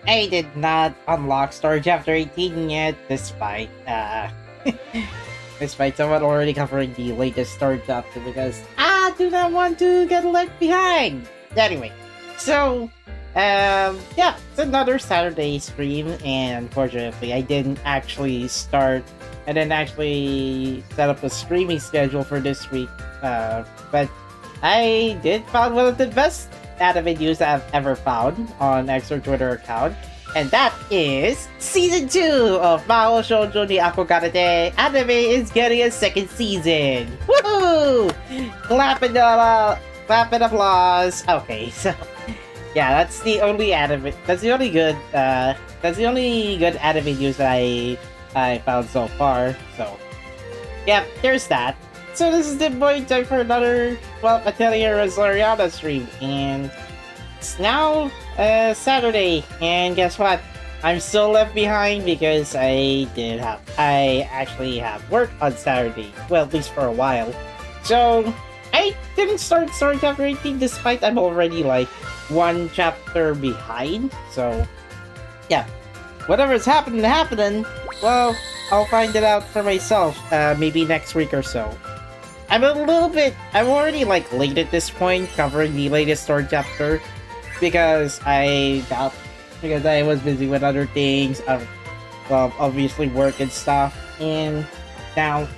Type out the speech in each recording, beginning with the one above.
I did not unlock Story Chapter 18 yet, despite despite someone already covering the latest story chapter because I do not want to get left behind. Anyway, so yeah, it's another Saturday stream, and unfortunately, I didn't actually set up a streaming schedule for this week. But I did find one of the best anime news I've ever found on Extra Twitter account, and that is Season 2 of Mahou Shoujo ni Akogarete Anime is getting a second season! Woohoo! Clap and applause! Okay, so yeah, that's the only good anime news that I found so far. So yeah, there's that. So this is the point time for another Atelier Resleriana stream, and it's now Saturday, and guess what? I'm still left behind because I actually have work on Saturday. Well, at least for a while. So I didn't start Story Chapter 18 despite I'm already like one chapter behind. So yeah, whatever's happening, well, I'll find it out for myself maybe next week or so. I'm already like late at this point covering the latest story chapter because I was busy with other things, obviously work and stuff, and now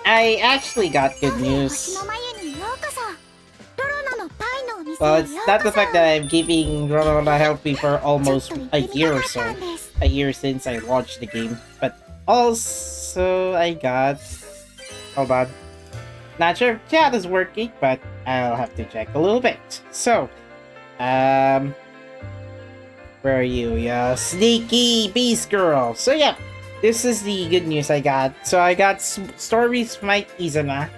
I actually got good news. Well, it's not the fact that I'm keeping Rorona healthy for almost a year or so, a year since I launched the game, but also I got, hold on. Not sure if chat is working, but I'll have to check a little bit. So, where are you, ya sneaky beast girl? So yeah, this is the good news I got. So I got stories from my Izana.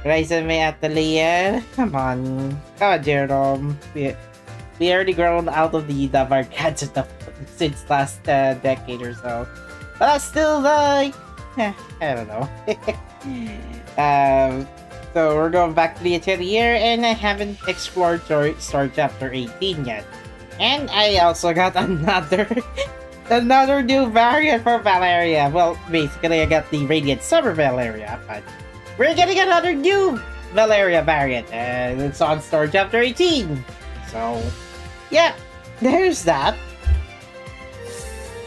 Resna Atelier. Come on, Jerome. We already grown out of the Davarcats since last decade or so. But I still like, I don't know. So we're going back to the Atelier, and I haven't explored Story Chapter 18 yet. And I also got another new variant for Valeria. Well, basically I got the Radiant Summer Valeria, but we're getting another new Valeria variant, and it's on Story Chapter 18. So yeah, there's that.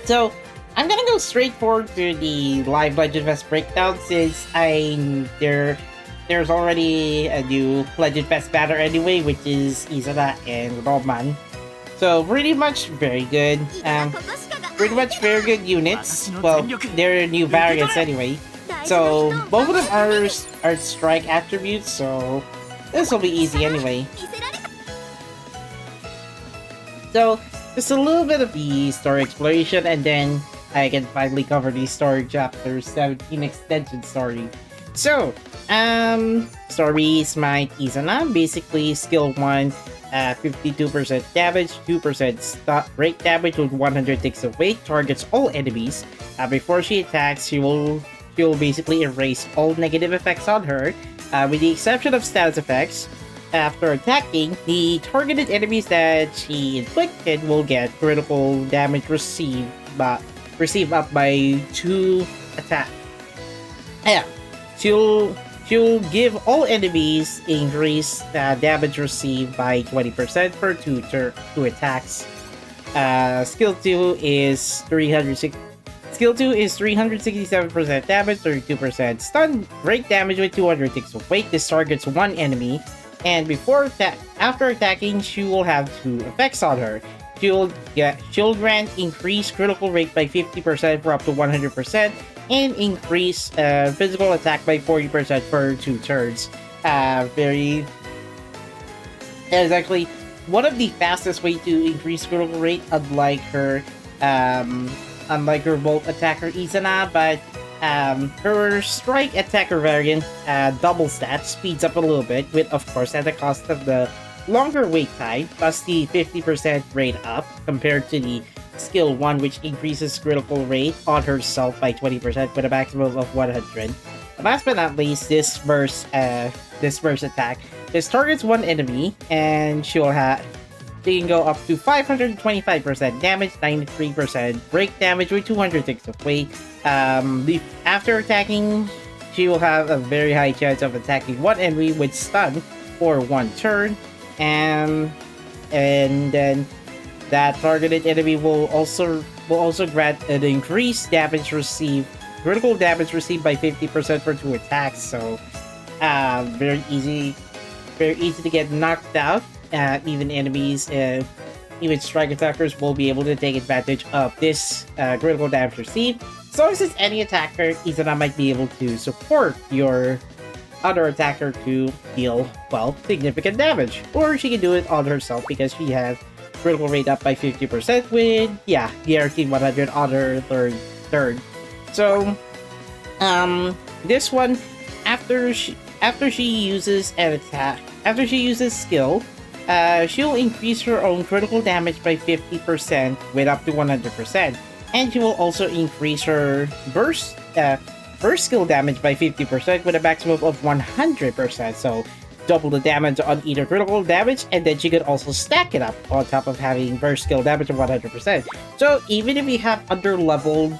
So I'm gonna go straight forward to the live Legend Fest breakdown since there's already a new Legend Fest banner anyway, which is Izana and Roman. So pretty much very good. Pretty much very good units. Well, they're new variants anyway. So both of them are strike attributes, so this will be easy anyway. So just a little bit of the story exploration, and then I can finally cover the story chapter 17 extension story. So, story Smite Izana, basically skill 1, 52% damage, 2% rate damage with 100 ticks of weight, targets all enemies. Before she attacks, she will basically erase all negative effects on her, with the exception of status effects. After attacking, the targeted enemies that she inflicted will get critical damage received up by 2 attacks. Yeah, she'll give all enemies increased damage received by 20% for 2 attacks. Skill 2 is 367% damage, 32% stun, break damage with 200 ticks of weight. This targets one enemy, and after attacking, she will have 2 effects on her. She'll grant increased critical rate by 50% for up to 100%, and increase physical attack by 40% for 2 turns. That is actually one of the fastest way to increase critical rate, unlike her Bolt attacker Izana, but her strike attacker variant double stat speeds up a little bit, with of course at the cost of the longer wait time, plus the 50% rate up compared to the skill 1, which increases critical rate on herself by 20% with a maximum of 100. Last but not least, this burst attack. This targets one enemy, and she'll have She can go up to 525% damage, 93% break damage with 206 of weight. After attacking, she will have a very high chance of attacking one enemy with stun for one turn, and then that targeted enemy will also grant an increased damage received, critical damage received by 50% for 2 attacks. So, very easy to get knocked out. Even enemies, even strike attackers will be able to take advantage of this critical damage received. So since any attacker, Izana might be able to support your other attacker to deal, well, significant damage. Or she can do it all herself because she has critical rate up by 50% with, yeah, guaranteed 100 other third. So, this one, after she uses an attack, after she uses skill, she'll increase her own critical damage by 50% with up to 100%. And she will also increase her burst skill damage by 50% with a maximum of 100%. So double the damage on either critical damage, and then she could also stack it up on top of having burst skill damage of 100%. So even if you have under-leveled,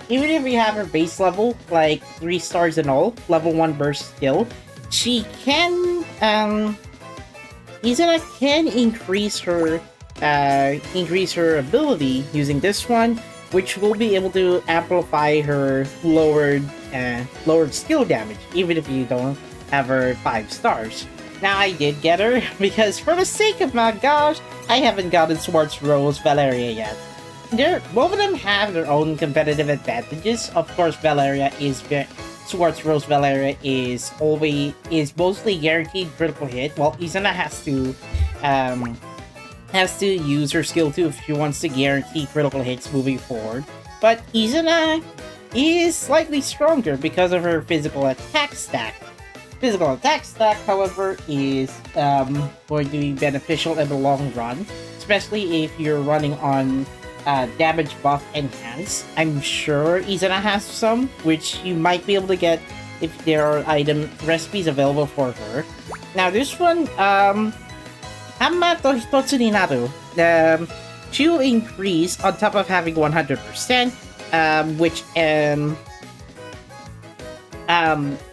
even if you have her base level, like 3 stars and all, level 1 burst skill, she can, Izana can increase her ability using this one, which will be able to amplify her lowered skill damage, even if you don't have her 5 stars. Now I did get her because, for the sake of my gosh, I haven't gotten Swartz Rose Valeria yet. Both of them have their own competitive advantages. Of course, Swartz Rose Valeria is mostly guaranteed critical hit, while Izana has to use her skill too if she wants to guarantee critical hits moving forward. But Izana is slightly stronger because of her physical attack stack. Physical attack stack, however, is going to be beneficial in the long run, especially if you're running on damage buff enhance. I'm sure Izana has some, which you might be able to get if there are item recipes available for her. Now this one, Hamma to Hitotsu ni Naru. She'll increase on top of having 100%, which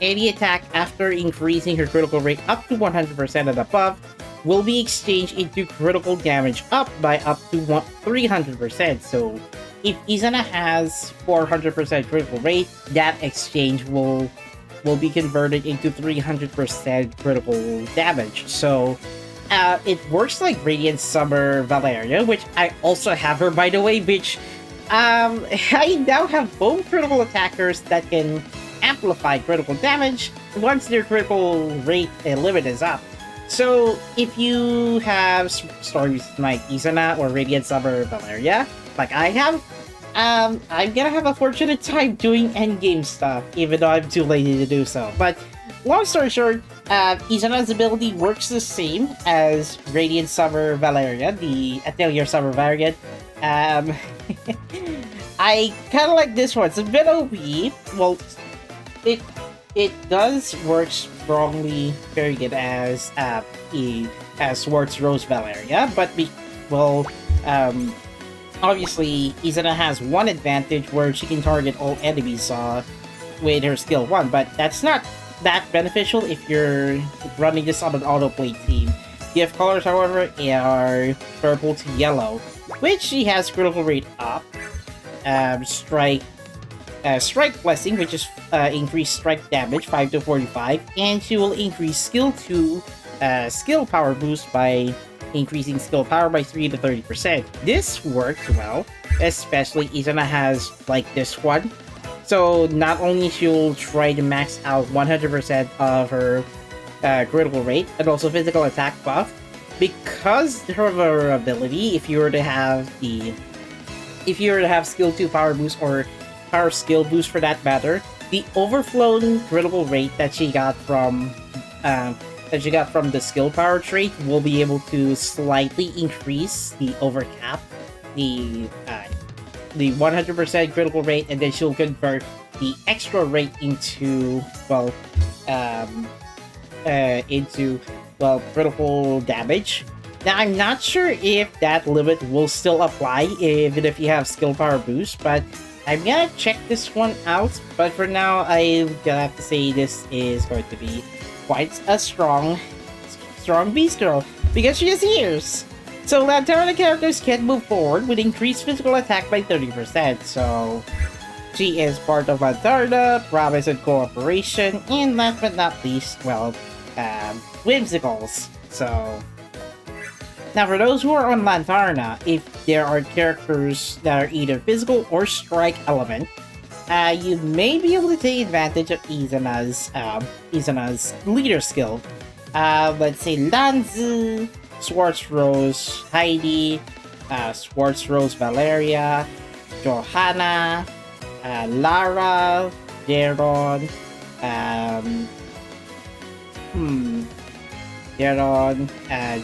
any attack after increasing her critical rate up to 100% and above will be exchanged into critical damage up by up to 300%. So if Izana has 400% critical rate, that exchange will be converted into 300% critical damage. So it works like Radiant Summer Valeria, which I also have her, by the way, which I now have both critical attackers that can amplify critical damage once their critical rate limit is up. So if you have stories like Izana or Radiant Summer Valeria, like I have, I'm gonna have a fortunate time doing endgame stuff, even though I'm too lazy to do so. But long story short, Izana's ability works the same as Radiant Summer Valeria, the Atelier Summer variant. I kind of like this one. It's a bit OP. Well, it does work strongly, very good as Swartz Rose Valeria, but obviously Izana has one advantage where she can target all enemies with her skill 1, but that's not that beneficial if you're running this on an autoplay team. Gift colors, however, are purple to yellow, which she has critical rate up, strike blessing, which is increased strike damage 5 to 45, and she will increase skill 2 skill power boost by increasing skill power by 3 to 30%. This works well, especially Izana has like this one. So not only she'll try to max out 100% of her critical rate and also physical attack buff, because of her ability, if you were to have skill 2 power boost or power skill boost for that matter, the overflown critical rate that she got from the skill power trait will be able to slightly increase the overcap, the 100% critical rate, and then she'll convert the extra rate into critical damage. Now, I'm not sure if that limit will still apply even if you have skill power boost, but I'm gonna check this one out. But for now, I'm gonna have to say this is going to be quite a strong beast girl because she has ears. So Lanterna characters can move forward with increased physical attack by 30%. So she is part of Lanterna, Promise and Cooperation, and last but not least, well, Whimsicals. So now for those who are on Lanterna, if there are characters that are either physical or strike element, you may be able to take advantage of Izana's leader skill. Let's say Lanzu, Swartz Rose, Heidi, Swartz Rose Valeria, Johanna, Lara, Deron,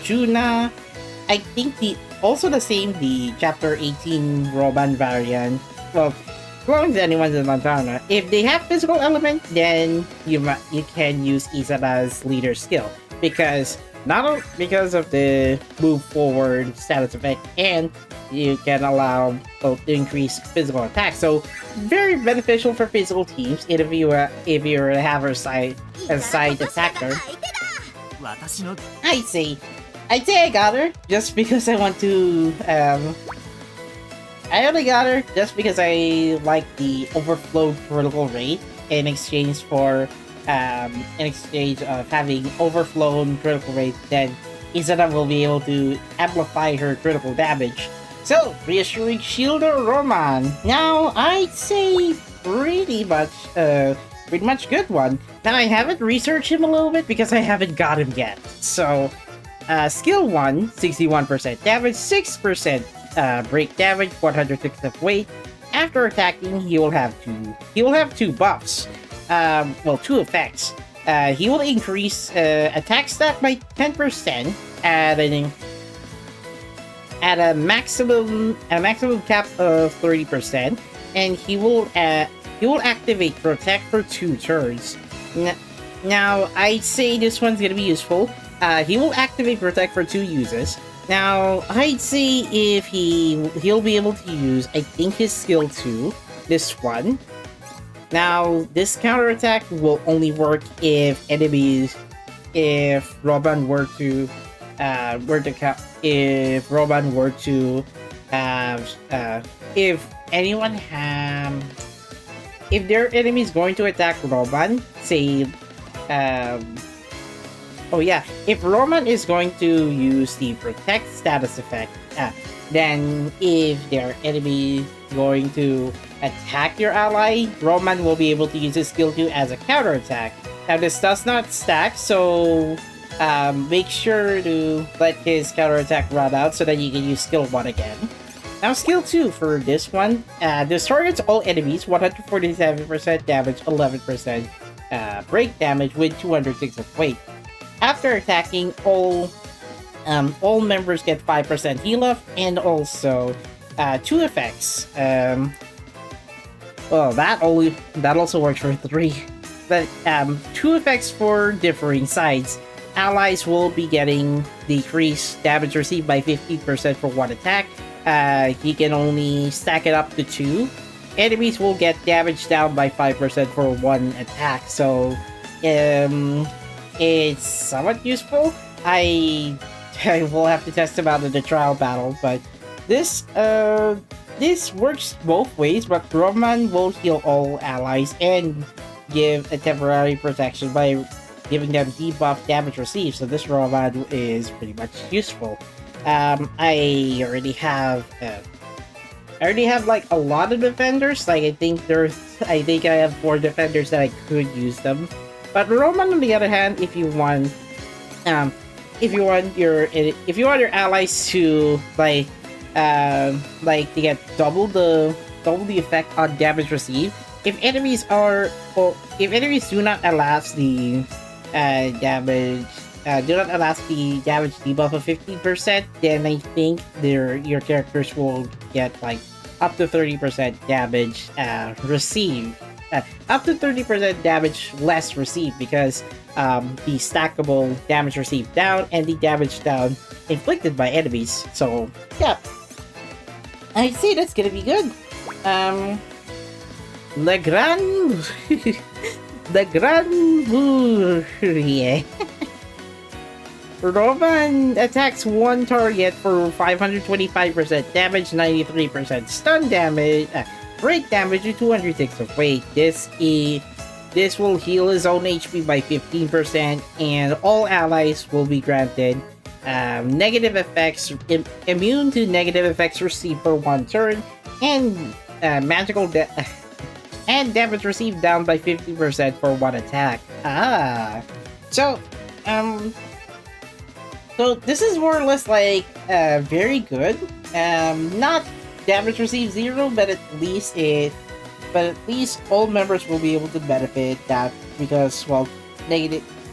Juna. I think the chapter 18 Roban variant. Well, as long as anyone's in Lanterna, if they have physical element, then you can use Izana's leader skill because because of the move forward status effect, and you can allow both to increase physical attack. So very beneficial for physical teams if you have a side attacker. I'd say I got her just because I want to. I only got her just because I like the overflow critical rate in exchange of having overflown critical rate. Then Izana will be able to amplify her critical damage. So reassuring shield or Roman. Now I'd say pretty much good one. Now I haven't researched him a little bit because I haven't got him yet. So skill 1, 61% damage, 6% break damage, 106 of weight. After attacking, he will have two buffs. Two effects. He will increase attack stat by 10% at a maximum cap of 30%, and he will activate Protect for 2 turns. Now, I'd say this one's gonna be useful. He will activate Protect for 2 uses. Now, I'd say if he'll be able to use, I think, his skill 2, this one. Now, this counterattack will only work if Roban were to if their enemy is going to attack Roman, say, if Roman is going to use the Protect status effect, then if their enemy is going to attack your ally, Roman will be able to use his skill 2 as a counterattack. Now, this does not stack, so make sure to let his counterattack run out so that you can use skill 1 again. Now, skill 2 for this one, this targets all enemies, 147% damage, 11% break damage with 206 of weight. After attacking, all members get 5% heal up, and also 2 effects. That also works for 3. But 2 effects for differing sides. Allies will be getting decreased damage received by 50% for 1 attack. He can only stack it up to 2. Enemies will get damage down by 5% for 1 attack. So it's somewhat useful. I will have to test him out in the trial battle, but this works both ways. But Roman will heal all allies and give a temporary protection by giving them debuff damage received. So this Roman is pretty much useful. I already have like a lot of defenders. Like I think I have 4 defenders that I could use them. But Roman, on the other hand, if you want your allies to to get double the effect on damage received, if enemies do not elapse the damage debuff of 15%, then I think your characters will get like up to 30% damage received. up to 30% damage less received because the stackable damage received down and the damage down inflicted by enemies. So yeah, I'd say that's gonna be good. Le Grand the Grand Bourrier. Roman attacks one target for 525% damage, 93% stun damage, break damage, and 206 of weight. This will heal his own HP by 15%, and all allies will be granted negative effects, immune to negative effects received for one turn, and and damage received down by 50% for one attack. So this is more or less like very good. Not damage received 0, but at least all members will be able to benefit that because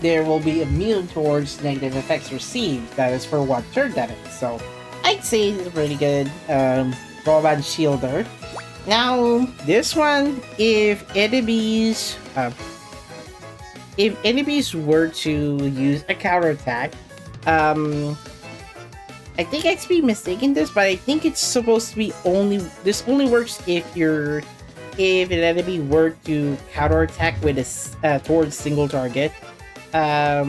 there will be immune towards negative effects received. That is for one turn damage. So I'd say it's pretty good. Roman Shielder. Now this one, if enemies were to use a counterattack, I think I could be mistaken this, but I think it's supposed to be this only works if an enemy were to counterattack with a towards single target. How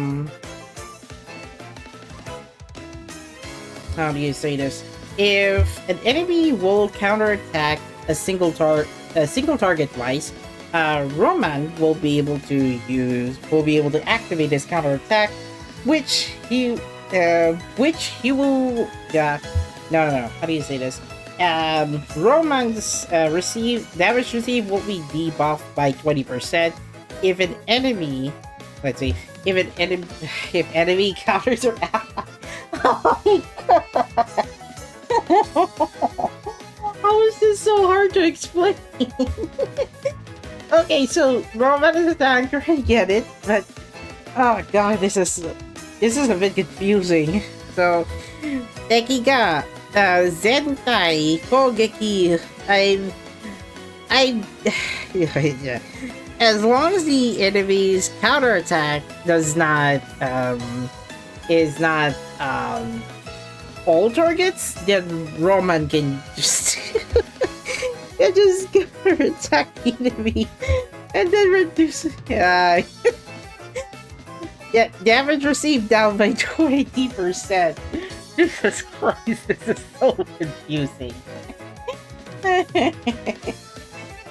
do you say this? If an enemy will counterattack a single target twice, Roman will be able to activate his counterattack, which he will no, how do you say this? Roman's damage received will be debuffed by 20% if an enemy, let's see, if enemy counters are oh my god. How is this so hard to explain? Okay, so Roman is a tanker, I get it, but oh god, this is a bit confusing. So, Teki ga Zentai Kogeki. As long as the enemy's counterattack is not all targets, then Roman can just attack the enemy and then reduce yeah, damage received down by 20%. Jesus Christ, this is so confusing.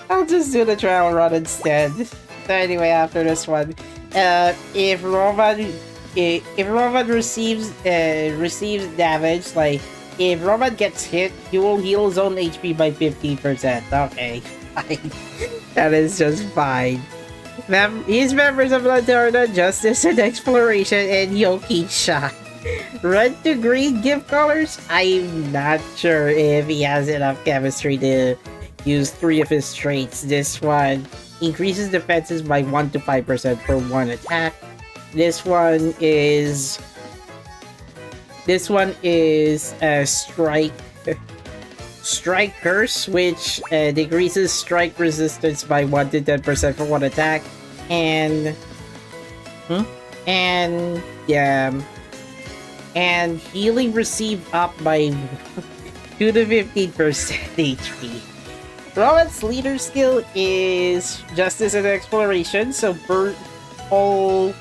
I'll just do the trial run instead. So anyway, after this one, if Roman receives damage, like if Roman gets hit, he will heal his own HP by 50%. Okay, fine. That is just fine. He's members of Rorona, Justice and Exploration, and Yoki-chan. Red to green gift colors? I'm not sure if he has enough chemistry to use 3 of his traits. This one increases defenses by 1 to 5% for one attack. This one is a strike curse, which decreases strike resistance by 1 to 10% for one attack, and healing received up by 2 to 15% HP. Rowan's leader skill is Justice and Exploration, so all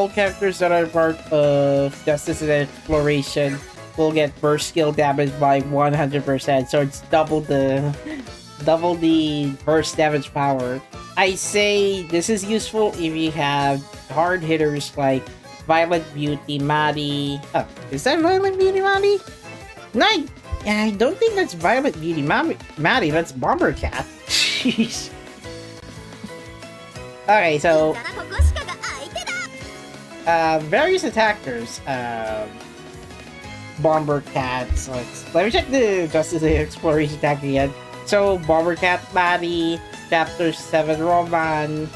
characters that are part of Justice and Exploration will get burst skill damage by 100%, so it's double the burst damage power. I say this is useful if you have hard hitters like Violent Beauty Maddie. Oh, is that Violent Beauty Maddie? No, I don't think that's Violent Beauty Maddie, that's Bomber Cat. Jeez. Okay, so various attackers. Bomber Cat. So let me check the Justice and Exploration attack again. So Bomber Cat Maddie, Chapter 7 Roman,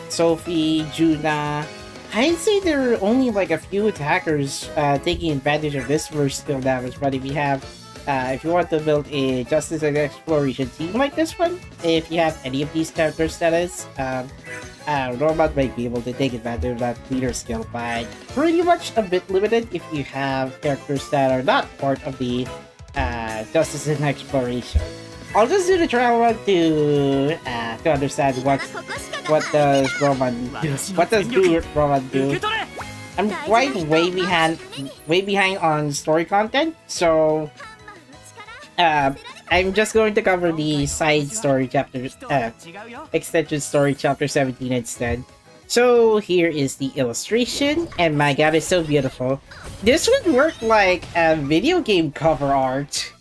Sophie, Juna. I'd say there are only like a few attackers taking advantage of this burst skill damage, but if you have if you want to build a justice and exploration team like this one, if you have any of these characters, that is, Robot might be able to take advantage of that leader skill, but pretty much a bit limited if you have characters that are not part of the justice and exploration. I'll just do the trial run to understand what does Roman do. What does Roman do? I'm quite way behind on story content, so I'm just going to cover the side story chapter, extension story chapter 17 instead. So here is the illustration, and my god, it's so beautiful. This would work like a video game cover art.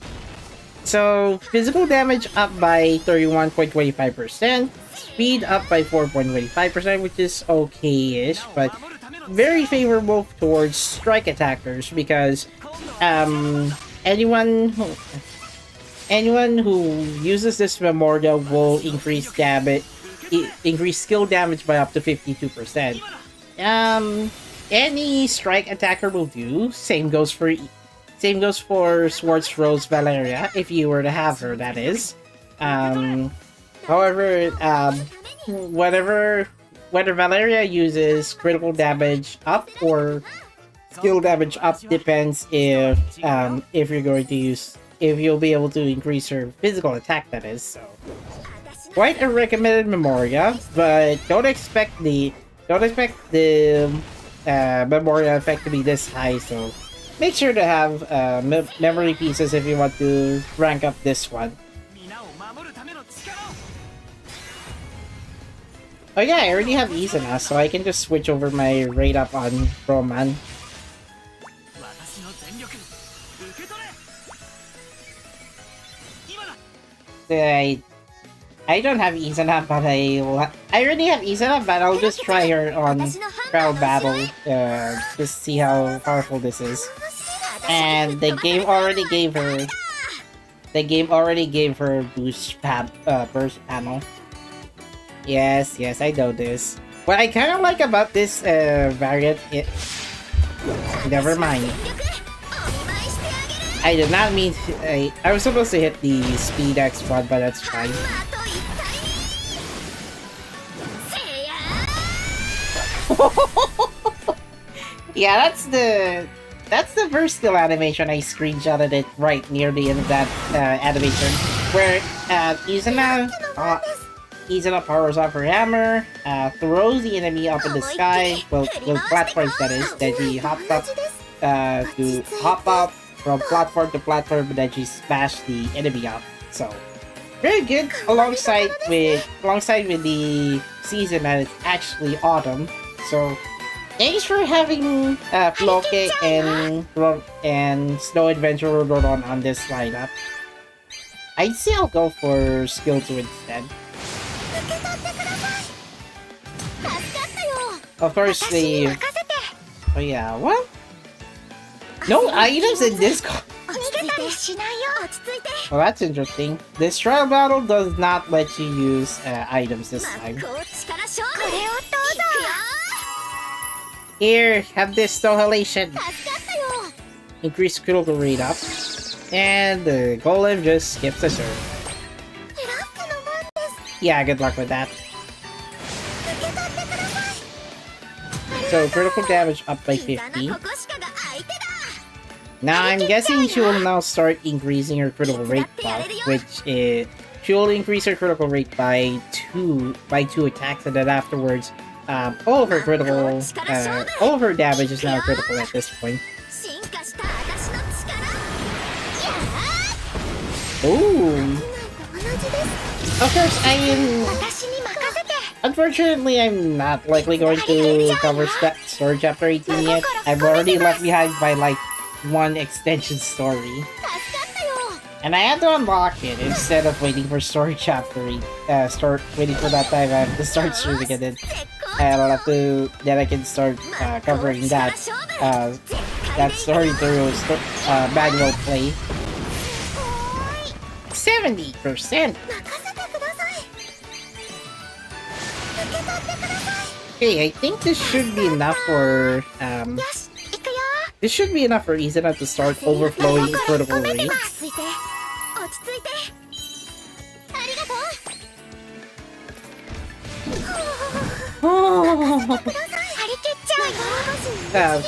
So physical damage up by 31.25%, speed up by 4.25%, which is okay-ish, but very favorable towards strike attackers because anyone who uses this memorial will increase skill damage by up to 52%. Any strike attacker will do. Same goes for Swords Rose Valeria, if you were to have her, that is. However, whether Valeria uses critical damage up or skill damage up depends if you'll be able to increase her physical attack, that is. So quite a recommended Memoria, but don't expect the Memoria effect to be this high, so make sure to have memory pieces if you want to rank up this one. Oh yeah, I already have Izana, so I can just switch over my rate up on Roman. I don't have Izana, but I already have Izana, but I'll just try her on Crowd Battle, just to see how powerful this is. And the game already gave her burst panel. Yes, I know this. What I kind of like about this variant, never mind. I did not mean to, I was supposed to hit the speed X one, but that's fine. Yeah, that's the first skill animation. I screenshotted it right near the end of that animation, where Izana powers off her hammer, throws the enemy up in the sky, well, with platforms that is, then she hops up to hop up from platform to platform, and then she smashed the enemy up. So very good, alongside with the season that it's actually autumn. So thanks for having Floke and Snow Adventurer Rorona on this lineup. I'd say I'll go for Skill 2 instead. Of course, oh yeah, what? No items in this well, that's interesting. This trial battle does not let you use items this time. Here, have this Snow Halation. Increase critical rate up. And the golem just skips a turn. Yeah, good luck with that. So, critical damage up by 50. Now, I'm guessing she will now start increasing her critical rate buff, which is... She will increase her critical rate by two attacks, and then afterwards, all of her damage is now critical at this point. Ooh! Of course, unfortunately, I'm not likely going to cover story chapter 18 yet. I'm already left behind by like one extension story. And I had to unlock it instead of waiting for story chapter 8. Waiting for that time I have to start streaming it. And I'll have to, then I can start covering that story through manual play. 70%! Okay, I think this should be enough for This should be enough for Izana to start overflowing critical rate.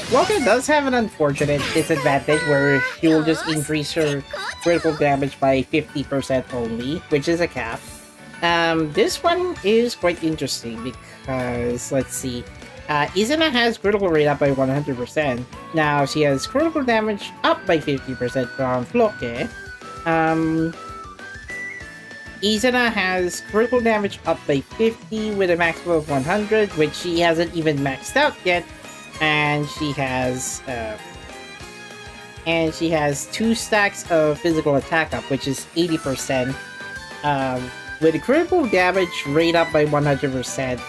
Floka does have an unfortunate disadvantage where she will just increase her critical damage by 50% only, which is a cap. This one is quite interesting because, let's see, Izana has critical rate up by 100%. Now she has critical damage up by 50% from Floke. Izana has critical damage up by 50 with a maximum of 100, which she hasn't even maxed out yet. And she has 2 stacks of physical attack up, which is 80%. With a critical damage rate up by 100%.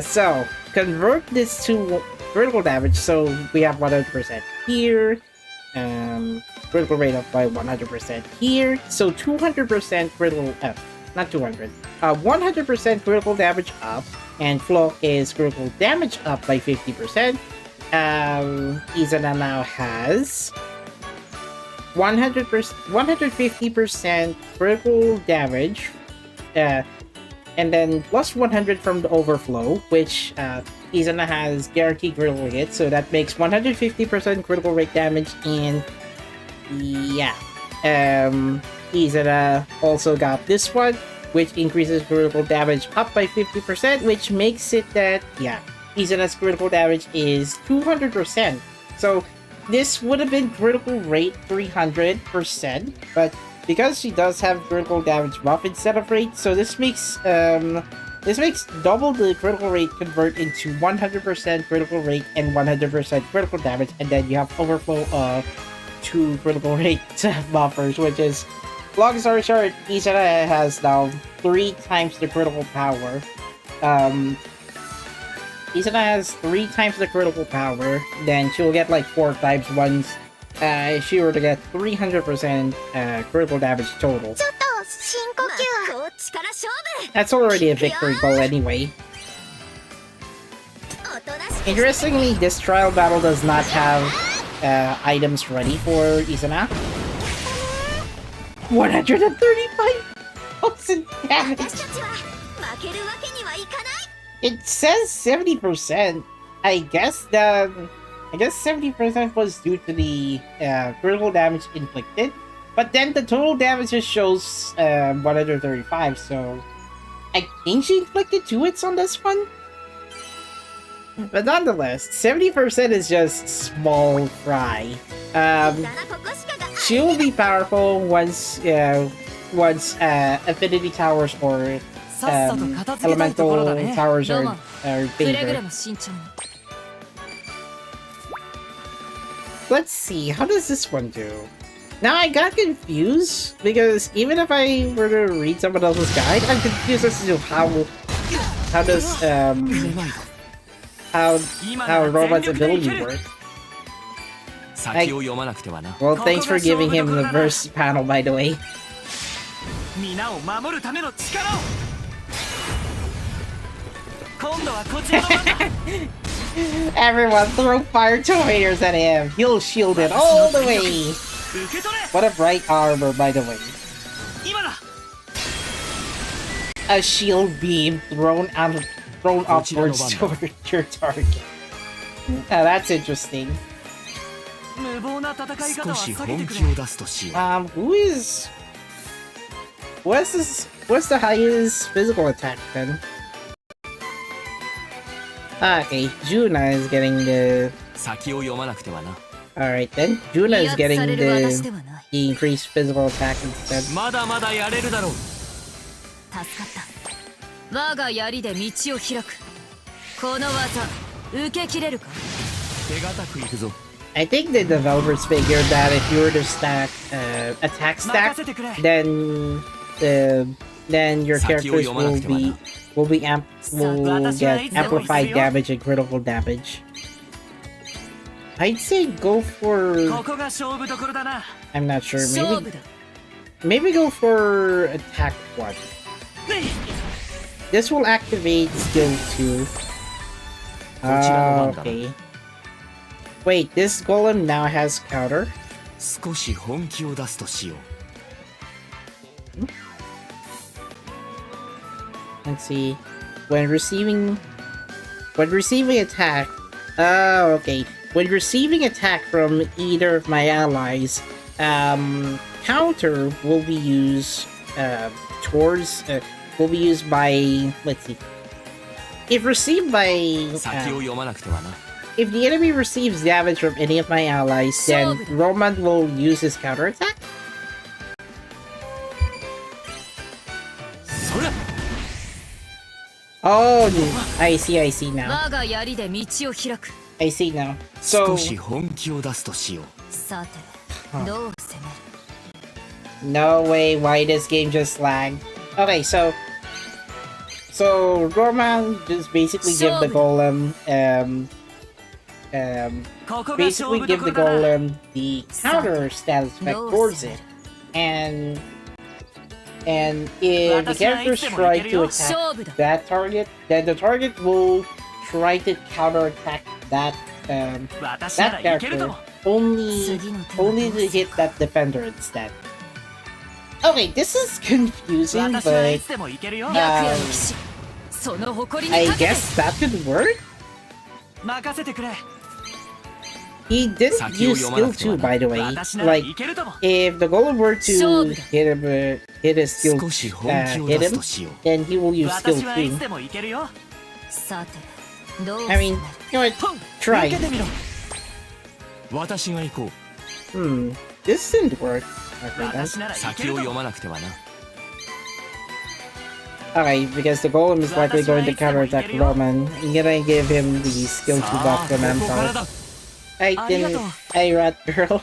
So convert this to critical damage. So we have 100% here. Critical rate up by 100% here. So 200% critical, not 200. 100% critical damage up. And Flo is critical damage up by 50%. Izana now has 150% critical damage. And then plus 100 from the overflow, which Izana has guaranteed critical hit, so that makes 150% critical rate damage, and yeah. Izana also got this one, which increases critical damage up by 50%, which makes it that, yeah, Izana's critical damage is 200%. So this would have been critical rate 300%, but because she does have critical damage buff instead of rate, so this makes double the critical rate convert into 100% critical rate and 100% critical damage, and then you have overflow of 2 critical rate buffers, which is, long story short, Izana has now 3 times the critical power. Izana has 3 times the critical power, then she'll get like 4 times once if she were to get 300% critical damage total. That's already a victory goal anyway. Interestingly, this trial battle does not have items ready for Izana. 135,000 damage! It says 70%. I guess 70% was due to the critical damage inflicted, but then the total damage just shows 135, so I think she inflicted 2 hits on this one. But nonetheless, 70% is just small fry. She will be powerful once affinity towers or elemental towers are favored. Let's see, how does this one do? Now I got confused because even if I were to read someone else's guide, I'm confused as to how does how Robot's ability works. Well, thanks for giving him the verse panel, by the way. Everyone throw fire tornadoes at him. He'll shield it all the way. What a bright armor, by the way. A shield beam thrown upwards toward your target. Now that's interesting. What's the highest physical attack then? Okay, Juna is getting the... Alright then, Juna is getting the increased physical attack instead. I think the developers figured that if you were to stack attack stack, then your characters will get amplified damage and critical damage. I'd say go for... I'm not sure. Maybe go for attack 1. This will activate skill 2. Okay. Wait, this golem now has counter? 少し本気を出すとしよう。 Let's see. When receiving attack. Oh, okay. When receiving attack from either of my allies, counter will be used will be used by, let's see. If received by if the enemy receives damage from any of my allies, then Roman will use his counterattack? Oh, I see now. I see now. So, no way, why this game just lagged. Okay, so Roman just basically give the golem the counter status effect towards it, and if the characters try to attack that target, then the target will try to counterattack that character only to hit that defender instead. Okay, this is confusing, but I guess that could work. He didn't use skill 2, by the way. Like, if the golem were to hit his skill, hit him, then he will use skill 3. I mean, you know what? Try. This didn't work. Okay, okay, because the golem is likely going to counterattack Roman. I'm gonna give him the skill 2 buff from Emperor. I rat girl.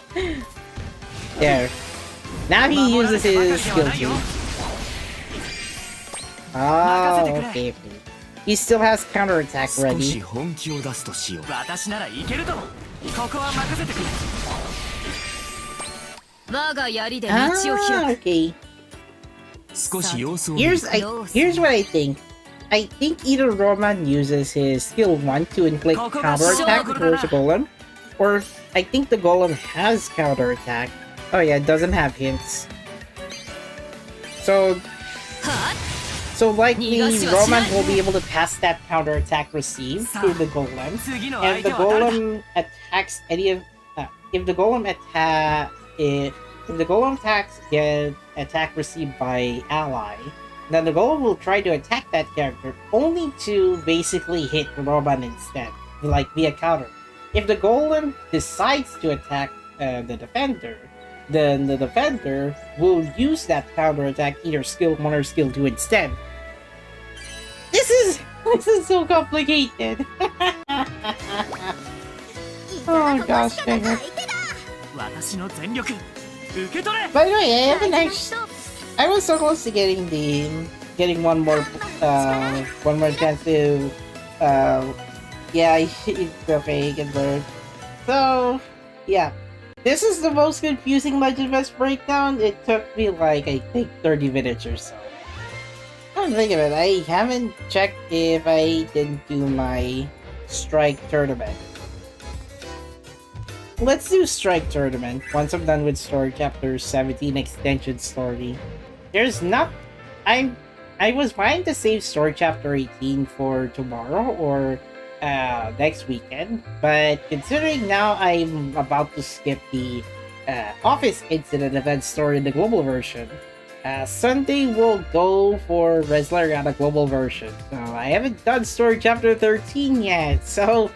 There. Now he uses his skill 2. Oh, okay. He still has counterattack ready. Ah, okay. Here's what I think. I think either Roman uses his skill 1 to inflict counterattack towards the golem, or I think the golem has counterattack. Oh yeah, it doesn't have hints. So likely Roman will be able to pass that counterattack received to the golem, and the golem attacks any of if the golem attacks get attack received by ally, then the golem will try to attack that character only to basically hit Roman instead, like via counter. If the golem decides to attack the defender, then the defender will use that counter attack, either skill 1 or skill 2 instead. This is so complicated. Oh gosh, dang it. By the way, I was so close to getting one more chance to yeah, it's okay, it can work. So yeah, this is the most confusing Legend Fest breakdown. It took me like I think 30 minutes or so. Come to think of it, I haven't checked if I didn't do my Strike Tournament. Let's do Strike Tournament once I'm done with Story Chapter 17 Extension Story. There's not... I was planning to save Story Chapter 18 for tomorrow or next weekend, but considering now I'm about to skip the Office Incident event story in the global version, Sunday we'll go for Resleriana global version. So I haven't done Story Chapter 13 yet, so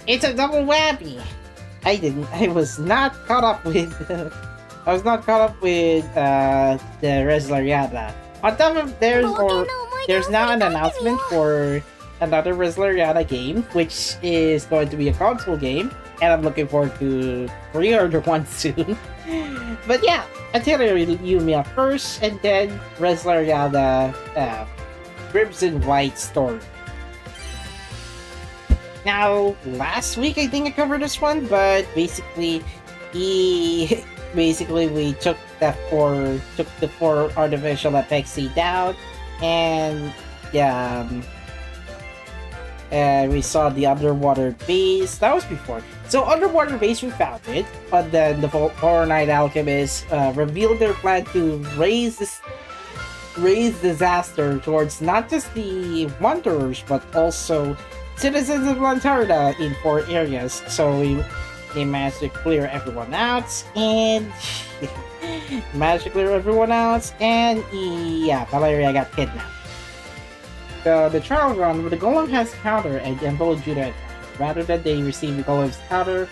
it's a double whammy. I was not caught up with the Resleriana. On top of there's now an announcement for another Resleriana game, which is going to be a console game, and I'm looking forward to pre-order one soon. But yeah, Atelier Yumia first, and then Resleriana Crimson White story. Now, last week I think I covered this one, but basically we took the four artificial Apexi down, and yeah, We saw the underwater base. That was before. So underwater base we found it, but then the Horror Night alchemists revealed their plan to raise disaster towards not just the wanderers but also citizens of Lantarda in 4 areas. So they managed to clear everyone out, and yeah, Valeria got kidnapped. So the trial run, the golem has counter and Embo Judah. Rather than they receive the golem's counter,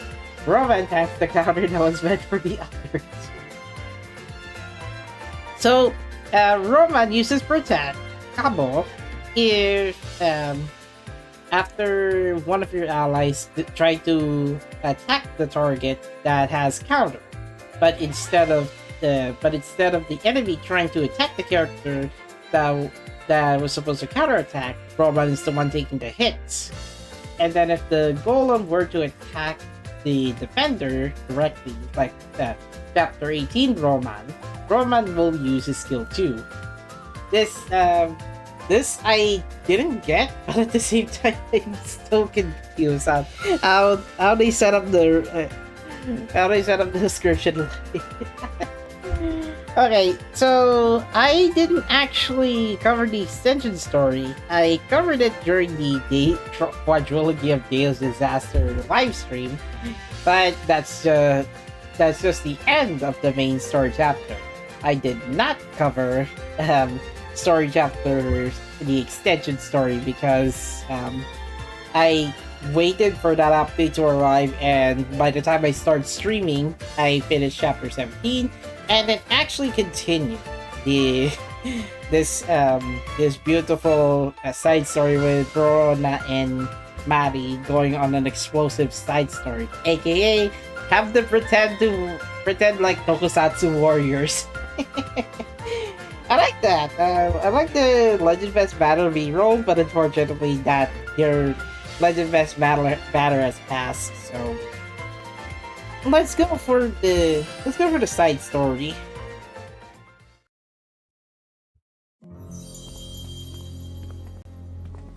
Roman attacks the counter that was meant for the others. So Roman uses Protect combo if after one of your allies try to attack the target that has counter, but instead of the enemy trying to attack the character that was supposed to counterattack, Roman is the one taking the hits. And then if the golem were to attack the defender directly, like chapter 18 Roman will use his skill too. This I didn't get, but at the same time I'm still confused on how they set up the description. Okay, so I didn't actually cover the extension story. I covered it during the quadrilogy of Deus Disaster live stream, but that's just the end of the main story chapter. I did not cover story chapter, the extension story, because I waited for that update to arrive, and by the time I started streaming, I finished chapter 17, and it actually continued this beautiful side story with Rorona and Maddie going on an explosive side story, aka have them pretend like tokusatsu warriors. I like that. I like the Legend Fest Battle reroll, but unfortunately that your Legend Fest battle has passed. So let's go for the side story.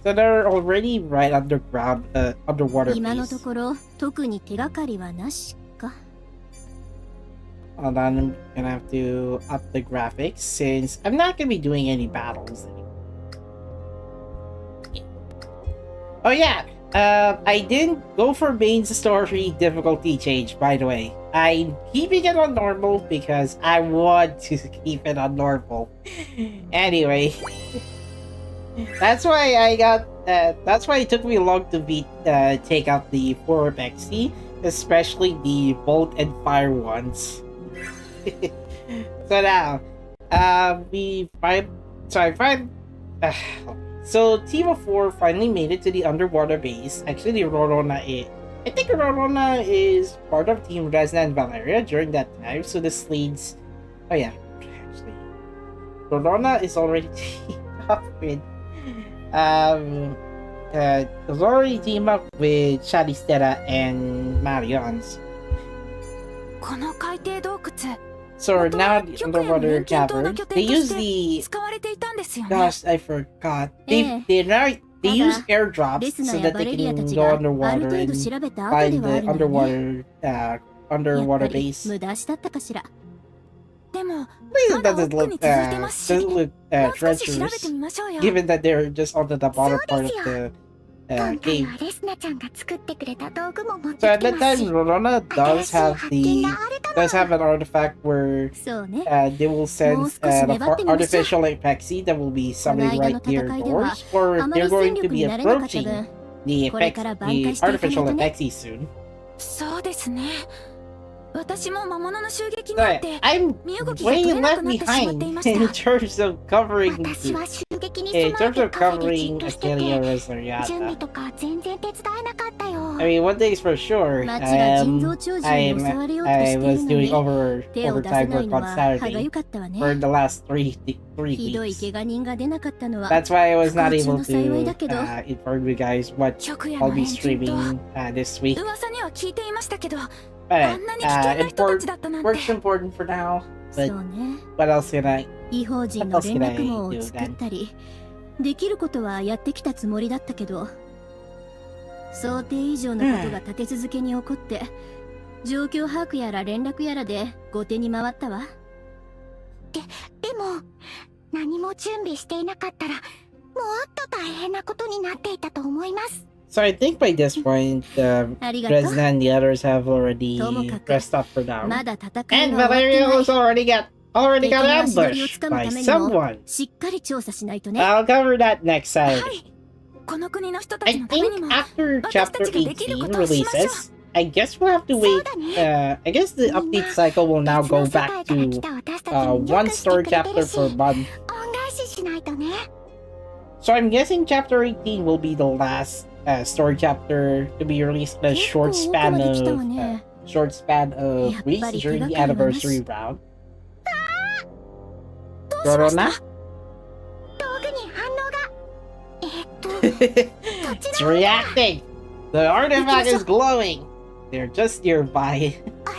So they're already right underground, underwater base. Hold on, I'm gonna have to up the graphics since I'm not gonna be doing any battles anymore. Oh yeah, I didn't go for main story difficulty change, by the way. I'm keeping it on normal because I want to keep it on normal. Anyway, that's why I got. That's why it took me long to take out the 4 XC, especially the Bolt and Fire ones. So now, so Team of 4 finally made it to the underwater base. Actually, I think Rorona is part of Team Resna and Valeria during that time. So this leads, oh yeah, actually, Rorona is already teamed up with, was already teamed up with Shadistera and Marions. So now the underwater cavern, they use the, gosh, I forgot. They use airdrops so that they can go underwater and find the underwater base. Please, it doesn't look treacherous, given that they're just on the bottom part of the cave. So at that time, Rorona does have an artifact where they will send an artificial Apex that will be summoning right near doors, or they're going to be approaching the artificial Apex soon. I'm way left behind in terms of covering Atelier Resleriana. I mean, one thing is for sure, I was doing overtime work on Saturday for the last three weeks. That's why I was not able to inform you guys what I'll be streaming this week. But work's important for now. But what else can I do then? 想定以上のことが立て続けに起こって、状況把握やら連絡やらで後手に回ったわ。でも何も準備していなかったらもっと大変なことになっていたと思います。 So I think by this point, Resna and the others have already rest up for now. まだ戦い And は終わってない。 Valerio already got ambushed by someone. しっかり調査しないとね。 I'll cover that next Saturday. この国の人た I ちのために think も after chapter 18 releases, I guess we'll have to wait. I guess the update cycle will now go back to one story chapter per month. 恩返ししないとね。 So I'm guessing chapter 18 will be the last story chapter to be released in a short span of weeks during the anniversary round. Rorona? 道具に反応が。It's reacting! The artifact is glowing! They're just nearby. あ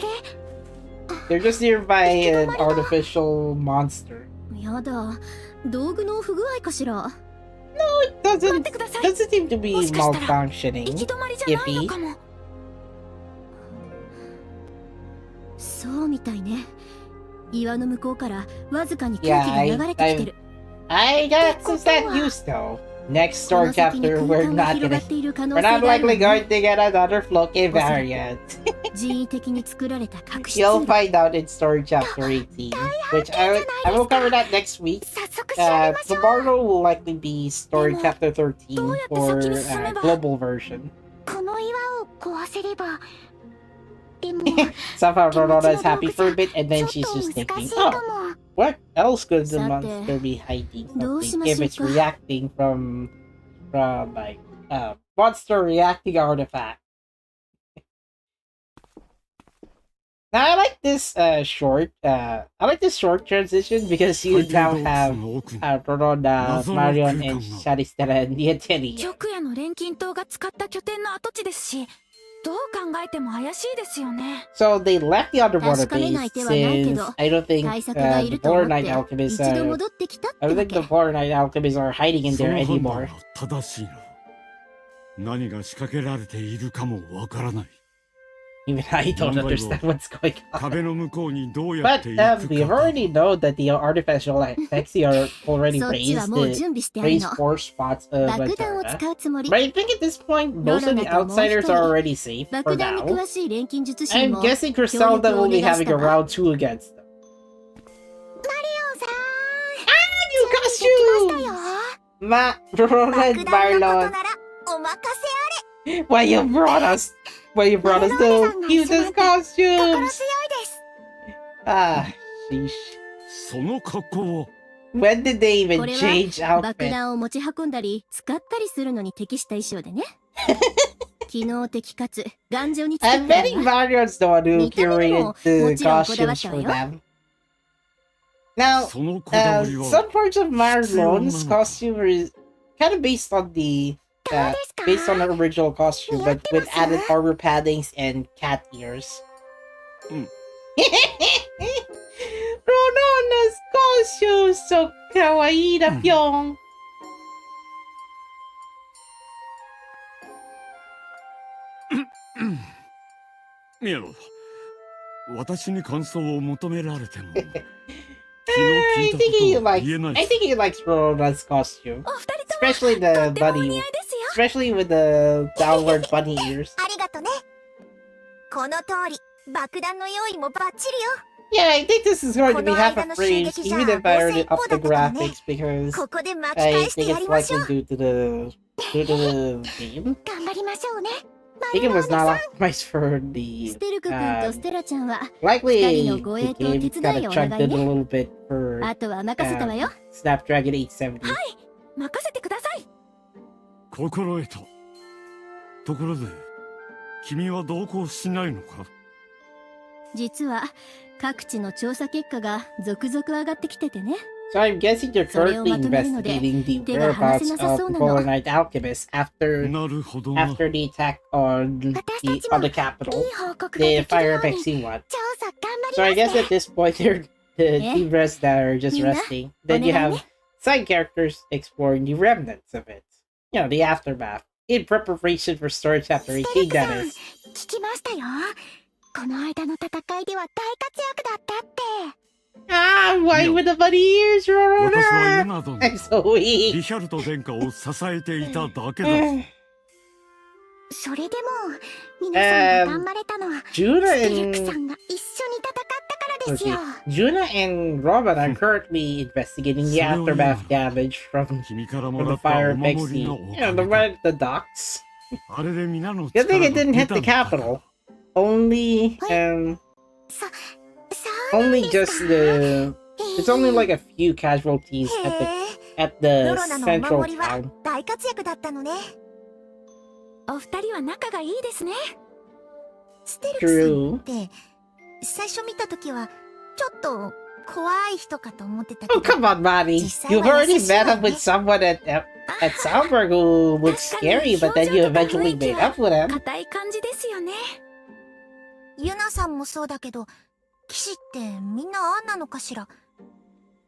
れ They're just nearby an artificial monster. やだ、道具の不具合かしら。It doesn't seem to be もしかしたら malfunctioning. 行き止まりじゃないのかも。そうみたいね。岩の向こうからわずかに空 Yeah, 気が流れてきてる。 I got some sad news though. Next story chapter, we're not likely going to get another Floke variant. 人為的に作られた隠し You'll 通路。 find out in story chapter 18, which I will cover that next week. 早速調べましょう。 Tomorrow will likely be story chapter 13 for global version. この岩を壊せれば。でも Somehow Rorona is happy for a bit and then she's just ちょっと thinking, 難しいか oh, も。 what else could the さて、 monster be hiding どうし something ましょ if う it's か。 reacting from like monster reacting artifact? Now I like this short transition because you now have Rorona, Marion, and Charistera and the Atelier. 直夜の錬金塔が使った拠点の跡地ですし、どう考えても怪しいですよね。 So they left the underwater 確かめ base ない手はないけど、 since I don't think 対策がい the ると思っ Voronite て alchemists 一度戻ってきたっ I て don't わ think the け。 Voronite alchemists are hiding in そ there の判断 anymore. は正しいな。何が仕掛けられているかもわからない。 Even I don't understand what's going on. 壁の向こうにどうやっ But て行く we か。 already know that the artificial effects are already そっちは raised もう the 準備してある raised の。 4 spots of 爆弾を Izana. 使うつもり。 But I think at this point, most of the outsiders are already safe for 爆弾に now. 詳しい錬金術師 I'm も guessing Griselda will be having a round 2 against them. さ New ん、来ましたよ。 Rorona 爆 and 弾のこと Marlon. ならお任せ Why you brought us the cutest 心 costumes? 強いです。 Ah, sheesh. その格好は When did they こ even れ change は爆 outfit? 弾を持ち運んだり使ったりするのに適した衣装でね。機能的かつ頑丈に作 I'm った betting のは Marion's the one who 見た目にも curated も the ちろんこだわっ costumes たわ for よ。 them. Now, そのこだわり some は parts of Marlon's costume is kind of based on the based on the original costume, but with added armor paddings and cat ears. Mm. Ronona's costume so kawaii na pyong. 見ろ。私に感想を求められても。 I 昨日聞いたことは言えない think he likes Ronona's costume, お二人とも especially と the ってもお似合 bunny, いですよ。 especially with the downward bunny ears. ありがとね。この通り、爆弾の用意もバッチリよ。 Yeah, I think this is going to be half a この間の phrase, 襲撃じゃ even if I already 5000 upped the だったからね。 graphics, because ここで巻き I 返して think やり it's ましょ likely う。 due to the game. 頑張りましょうね。 I think it was not optimized for ス the テルク君とステラちゃんは likely 二人の the 護衛と game 手伝い kind を of お願 chunked い it a ね。 little bit for あとは任せたわよ。 Snapdragon 870. 任せてください。心得た。ところで、君は同行しないのか？実は各地の調査結果が続々上がってきててね。 So I'm guessing they're それを currently まとめるので investigating the 手が離せ whereabouts なさそう of な the の。 Voronite alchemists after なるほどな。 after the attack on the 私たちも on the capital, いい報告が the できる fire よう apex に scene one. 調査頑張 So I りま guess す at this point they're the Yeah. team rest that are just Yuna? resting. Then you have side characters exploring the remnants of it. You know, the aftermath. in preparation for story chapter 18, that is. 聞きましたよ。この間の戦いでは大活躍だったって。Ah, why with the bunny ears, 私はユ Rorona? ナ殿 I'm so weak. リヒャルト殿下を支えていただけだ。それでも皆さんが頑張れたのはス Juna テルクさ and んが一緒に戦ったからです okay, よ。 Juna and Robin are currently investigating the aftermath damage from 君からも from ら the った fire お of 守 Pixie. りのお You か know, げ the だ。 one at the docks. あれで皆の Good 力 thing が it didn't 出 hit た the んだから。 capital. Only, そうなん only ですか。 just the. It's only like a few casualties へ at ロ the ロナのお central 守りは town. 大活躍だったのね。お二人は仲がいいですね。ステルクさん True. って最初見た時はちょっと怖い人かと思ってた Oh, けど。 come on, Bonnie. You've already met up with someone at Salzburg who looks scary, but then you eventually made up with him. 硬い感じですよね。ユナさんもそうだけど、騎士ってみんなあんなのかしら。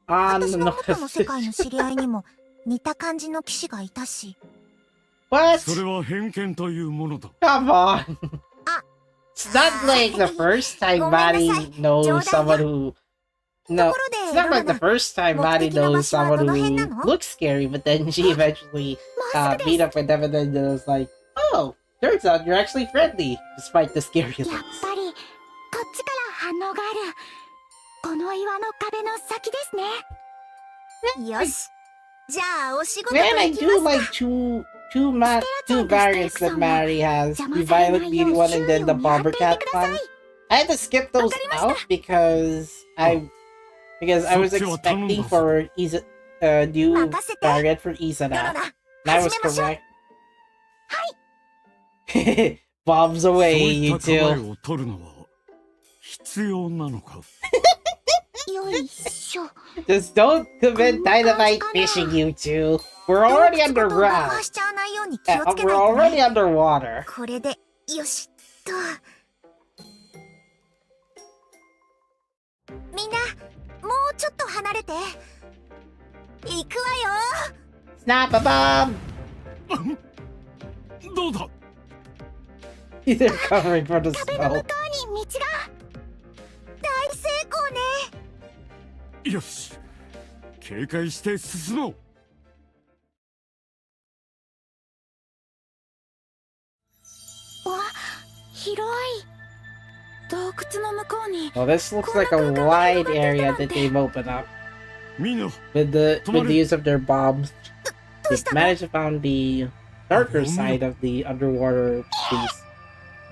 Ah, 私 no, の元の世界の知り合いにも似た感じの騎士がいたし。What? それは偏見というものだ。 Come on. Ah. It's not like the first time Bonnie knows someone who. No, it's not like the first time Bonnie knows someone who looks scary, but then she eventually meet up with them and then it was like, oh, turns out you're actually friendly, despite the scary やっ looks. ぱりこっちから反応がある。この岩の壁の先ですね。よし。じゃあお仕事と Man, I 行き do ます like two variants that Mary has. The Violet Beauty one and then the Bomber Cat one. I had to skip those out because I was expecting for new variant for ロロ Izana. ナ、 And I 始 was めましょう。 correct. Bombs そう away, い you った構え two. を取るのは必要なのか。よいしょ。 Just don't commit dynamite fishing, you two. We're already 洞窟ごと爆 underground. 破しちゃわないように気を Yeah, つけな we're いと already ね。 underwater. これでよしっと。みんなもうちょっと離れて。行くわよ。 Snap a bomb! どうだ。 They're covering for the 壁の向 snow. こうに道が。大成功ね。よし。警戒して進もう。わ、広い。洞窟の向こうに。 Well, this looks like a wide area that they've opened up みんな with the use of their bombs. どう They've したの？ managed to find the darker side of the underwater beast.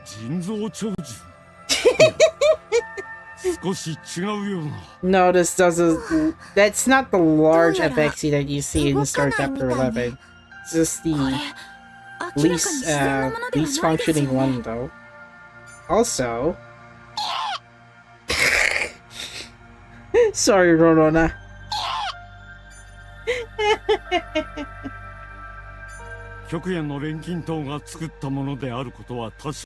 腎臓長寿。少し違うような。 No, this doesn't. That's not the large Dora, Apexi that you see in Star Chapter 11. It's just これ the 明らかに least 自然なものでは least ないですよ functioning ね。 one, though. Also, sorry, Rorona. 極限の錬金塔が作ったものであることは確かだろ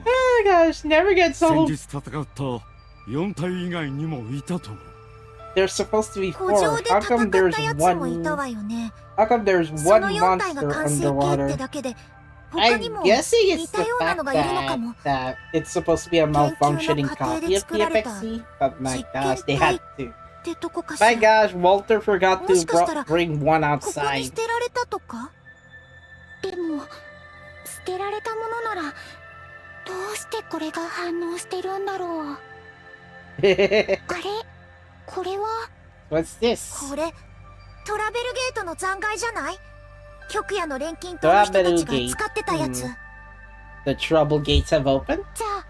うが。 Oh my gosh, never get 先 so. 日戦った4体以外にもいたと。 There's supposed to be 古 four. 城で How 戦 come っ there's たやつもいた one? わよね。 How come there's そ one の4体が monster 完成形って underwater? だけで、他に I'm も guessing 似 it's た the ようなの fact がいるのかも。 that it's supposed to be a malfunctioning copy of the Apexi. But my gosh, they had to. ってとこかし My ら。 gosh, Walter forgot to もしかしたら bring one ここに outside. 捨てられたとか？でも捨てられたものならどうしてこれが反応してるんだろう。あれ、これは What's this? これトラベルゲートの残骸じゃない？極夜の錬金塔の人たちが使ってたやつ。 The trouble gates have opened? じゃあ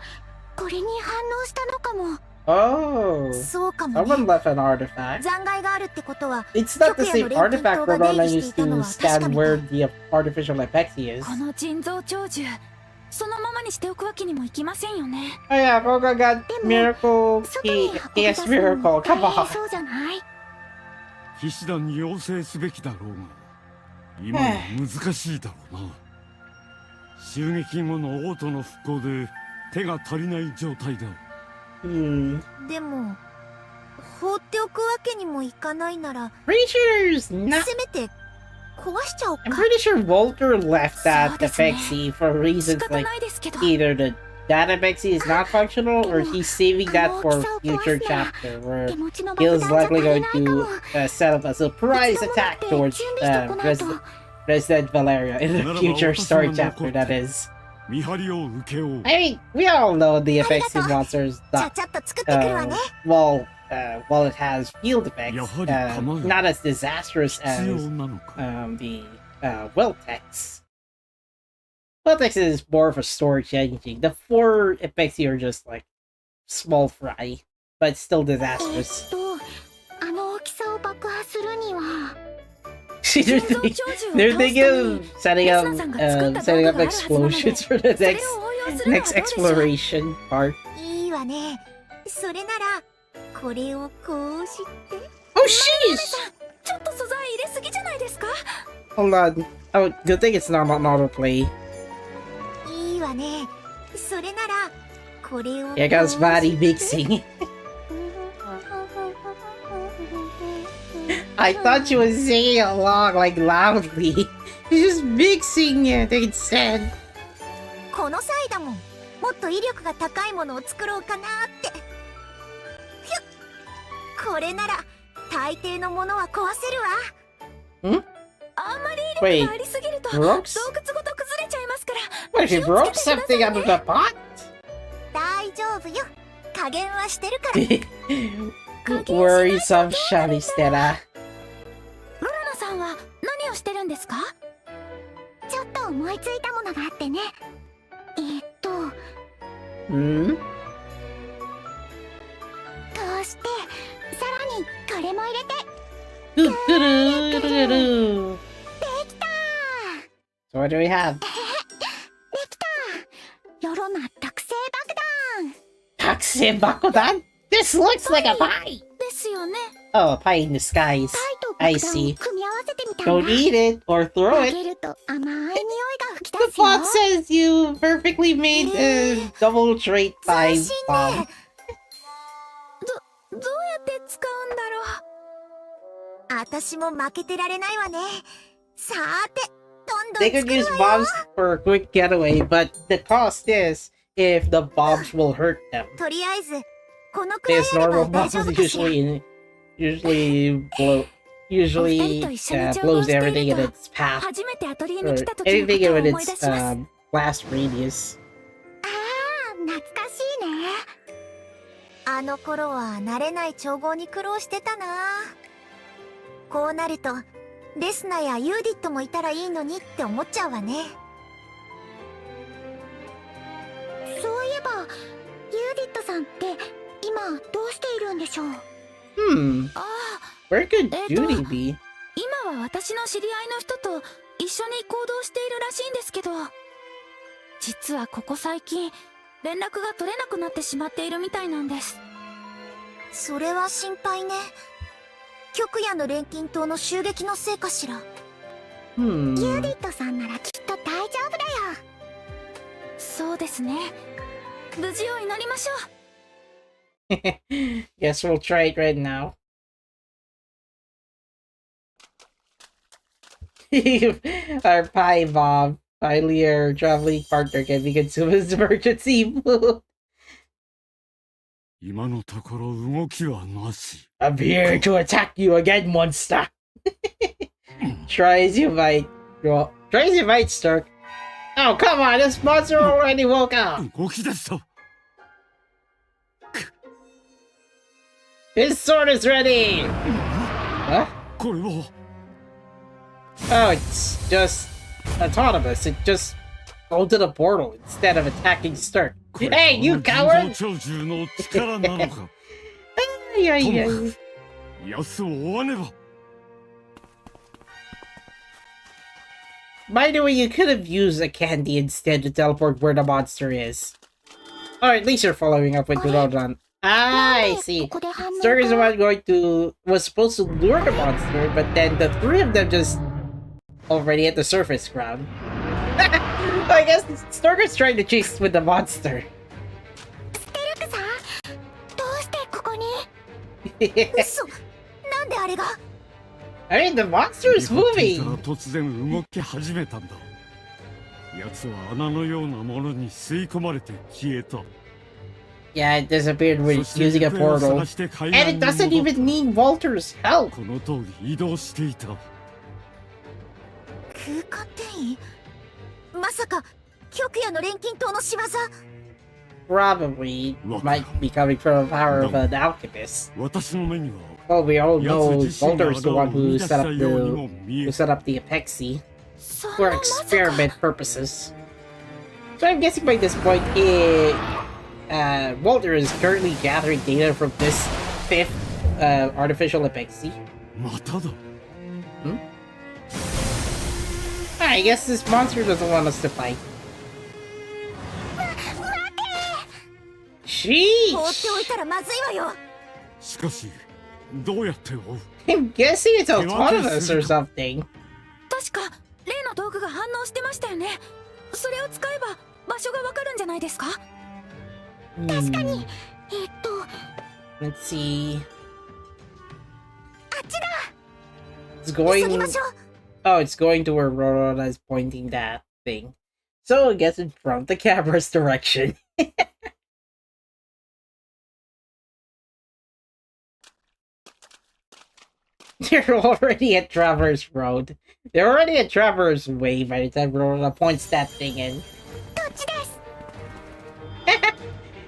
これに反応したのかも。 Oh, そうかも someone ね。 left an artifact. 残骸があるってことは It's not the 極夜 same の錬金 artifact 塔が出 Rorona 入りして used いたの to は確か scan み where たい。 the artificial Apexi is. この腎臓長寿そのままにしておくわけにもいきませんよね。 Oh yeah, Roga got でも miracle 外に key. 運び出 Yes, すの miracle. も Come 大変 on. そうじゃない？騎士団に要請すべきだろうが、今は難しいだろうな。襲撃後の王都の復興で手が足りない状態だ。Hmm. でも放っておくわけにもいかないなら、 Pretty sure there's not. せめて壊しちゃおう I'm か。 pretty sure Volker left that そうですね。 Apexi for 仕 reasons 方 like ないですけど。 either the that Apexi is not functional or he's saving that for future chapter where 手持ちの he 爆 is 弾じゃ足 likely り going ないかも。 to set up a surprise attack towards Resident Valeria in the future story chapter, that is. 見張りを受けよう。 I mean, we all know the Apexi monster is ちゃ not, ちゃっと作ってくるわね。 while it has field effects, not as disastrous 必要 as なのか。 the Weltex. Weltex is more of a storage engine. The 4 Apexi are just like small fry, but still disastrous. あの大きさを爆破するには。 they're thinking of setting up explosions for the next exploration part. いいわね。それならこれをこうして。 Oh, sheesh! ちょっと素材入れすぎじゃないですか？ Hold on. Oh, good thing it's not on autoplay. いいわね。それならこれを。 Here goes body mixing. I thought she was singing along like loudly. She's just mixing it instead. この際だもん。もっと威力が高いものを作ろうかなって。ひゅっ。これなら大抵のものは壊せるわ。あんまり威力がありすぎると洞 Brooks? 窟ごと崩れちゃいますから。 What, she broke something out of the pot? 大丈夫よ。加減はしてるから。Worrisome Shani Stella. ロラナさんは何をしてるんですか？ちょっと思いついたものがあってね。Hmm? こうしてさらにこれも入れて。 So できた。 what do we have? できた。ロロナ特製爆弾。 Taxi Bakudan? This looks like a pie! ですよね。 Oh, a pie in disguise. パイと I 爆弾を see. 組み合わせてみたんだ。 Don't eat it or throw あ it. げると甘い匂いが吹き出 The すよ。 plot says you perfectly made a double trait pie 斬新 bomb. ね。どうやって使うんだろう。私も負けてられないわね。さーて、どんど They ん could 作 use るわよ。 bombs for a quick getaway, but the cost is if the bombs will hurt them. とりあえずこのくらい Because あれば normal 大丈 bombs 夫かしら。 usually blows everything in its path 初めてアトリエ or に来た時の anything ことを in 思い出 its します。 blast radius. ああ、懐かしいね。あの頃は慣れない調合に苦労してたな。こうなるとレスナやユーディットもいたらいいのにって思っちゃうわね。そういえばユーディットさんって今どうしているんでしょう。Hmm, ああ、 where could えっと、 Judy be? 今は私の知り合いの人と一緒に行動しているらしいんですけど、実はここ最近連絡が取れなくなってしまっているみたいなんです。それは心配ね。極夜の錬金塔の襲撃のせいかしら。ユー Hmm. ディットさんならきっと大丈夫だよ。そうですね。無事を祈りましょう。Guess we'll try it right now. Our pie bomb. Finally, our traveling partner can be consumed as emergency food. 今のところ動きはなし。 I'm here to attack you again, monster. Try as you might. Try as you might, Stark. Oh, come on, this monster already woke up. 動き出した。 His sword is ready. Huh? これは Oh, it's just autonomous. It just go to the portal instead of attacking Stark. これ Hey, you あの coward! 人造鳥獣の力なのか。 Yeah, とも yeah. かく奴を追わねば。 By the way, you could have used a candy instead to teleport where the monster is. Or at least you're following up with Rorona. I see. ここで反応 Stark is the が one was supposed to lure the monster, but then the three of them just already at the surface ground. I guess Stark is trying to chase with the monster. ステルクさん、どうしてここに。嘘、なんであれが。I mean, the monster is から moving! 突然動き始めたんだ。奴は穴のようなものに吸い込まれて消えた。 Yeah, it disappeared with using a portal. And it doesn't even need Walter's help! この通り移動していた。空間転移、まさか極夜の錬金塔の仕業？ Probably might be coming from the power of an alchemist. 私の目には Well, we all know Walter's the one who set up the Apexi そんな for まさか experiment purposes. So I'm guessing by this point, Walter is currently gathering data from this fifth artificial Apexi. まただ。 I guess this monster doesn't want us to fight. 放って Sheesh! おいたらまずいわよ。しかしどうやって追う？ I'm guessing it's autonomous or something. 確か例の道具が反応してましたよね。それを使えば場所がわかるんじゃないですか？ Let's えっと、 see. あっちだ。 It's 急 going. ぎましょう。 Oh, it's going to where Rorona is pointing that thing. So I guess it's from the camera's direction. They're already at Traverse Road. They're already at Traverse Way by the time Rorona points that thing in. どっちです？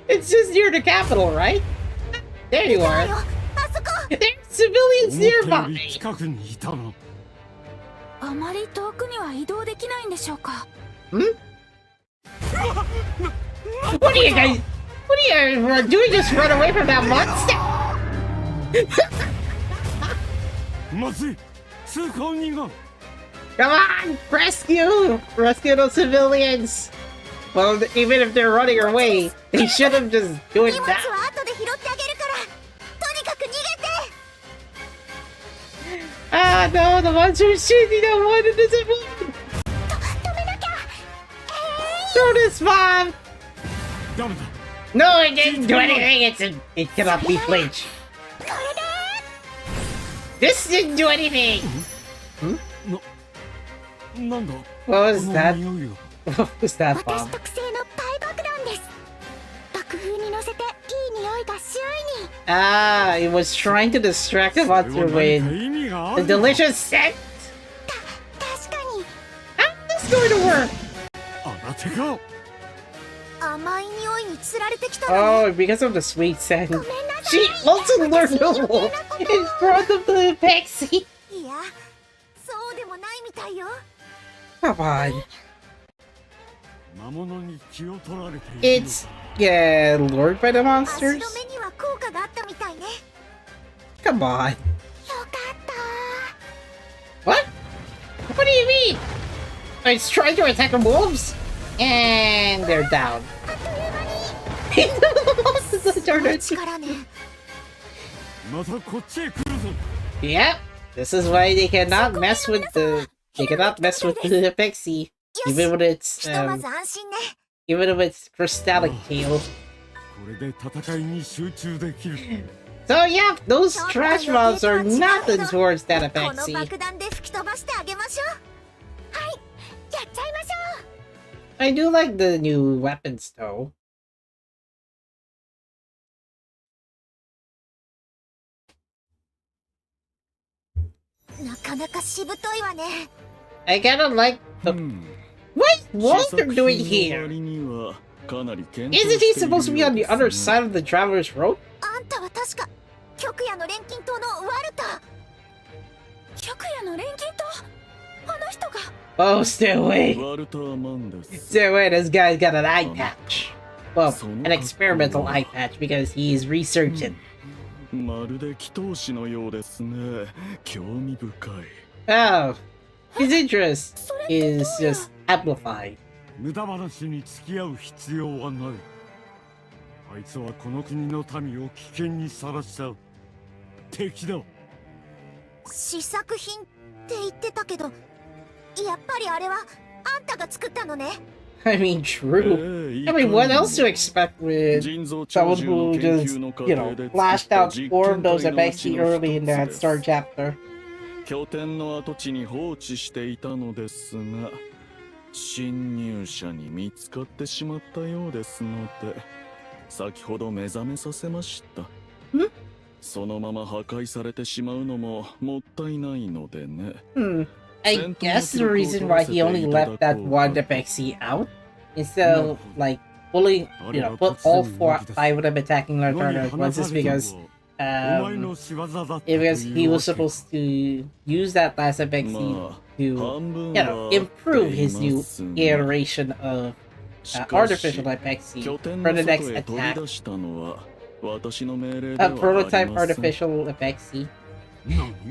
It's just near the capital, right? There you だ are. よ、あそこ。 There's civilians 思ったよ nearby. り近くにいたな。あまり遠くには移動できないんでしょうか？ What are you guys? What are you doing? Just run away from that monster? まずい、通行人が。 Come on, rescue! Rescue those civilians! Well, even if they're running away, they should have just doing 荷物 that. は後で拾ってあげるから。とにかく逃げて。 Ah, no, the monster is chasing that one and doesn't move! 止めなきゃ。Throw this bomb! ダメだ。 No, it didn't do anything! It cannot be flinched. これで。 This didn't do anything! なんだ。 What was この that? 匂いは。 What was that 私 bomb? 特製のパイ爆弾です。爆風に乗せていい匂いが周囲に。 Ah, it was trying to distract the それは monster 何か with 意味があ the るのか。 delicious scent! 確かに。 How's this going to work? あらてか。甘い匂いにつられてきたのね。 Oh, because of the sweet scent. ごめんなさい。 She also learned to walk in front of the Pexi. いや、そうでもないみたいよ。 Come on. 魔物に気を取られているのか。 It's, yeah, lured by the 足 monsters? 止めには効果があったみたいね。 Come on. よかったー。 What? What do you mean? It's trying to attack the wolves? And they're down. あっという間に。 The monsters すご are い力ね。またこっちへ来るぞ。 Yep. This is why they cannot mess with the... They cannot mess with the Pexi. よし、 Even with its, ひとまず安心ね。 even with its crystallic tail. これで戦いに集中できる。 So yeah, those trash mobs are nothing towards that この Apexi. 爆弾で吹き飛ばしてあげましょう。はい、やっちゃいましょう。 I do like the new weapons though. なかなかしぶといわね。 I kinda like the... What is Walter doing here? Isn't he supposed to be on the other side of the Traveler's Road? あんたは確か極夜の錬金塔のワルタ。極夜の錬金塔？あの人が。 Oh, stay away. ワルターマンです。 Stay away, this guy's got an eye patch. Well, an experimental eye patch because he's researching. まるで祈祷師のようですね。興味深い。 Oh, his interest is just amplified. 無駄話に付き合う必要はない。あいつはこの国の民を危険にさらした敵だ。試作品って言ってたけど、やっぱりあれはあんたが作ったのね。I mean, true. I mean, what else to expect with someone who just, you know, flashed out four of those Apexi early in that start chapter? 拠点の跡地に放置していたのですが、侵入者に見つかってしまったようですので、先ほど目覚めさせました。そのまま破壊されてしまうのももったいないのでね。I guess the reason why he only left that one Apexi out instead of like pulling, put all five of them attacking Rorona at once is because he was supposed to use that last Apexi to, improve his new iteration of artificial Apexi for the next attack. A prototype artificial Apexi.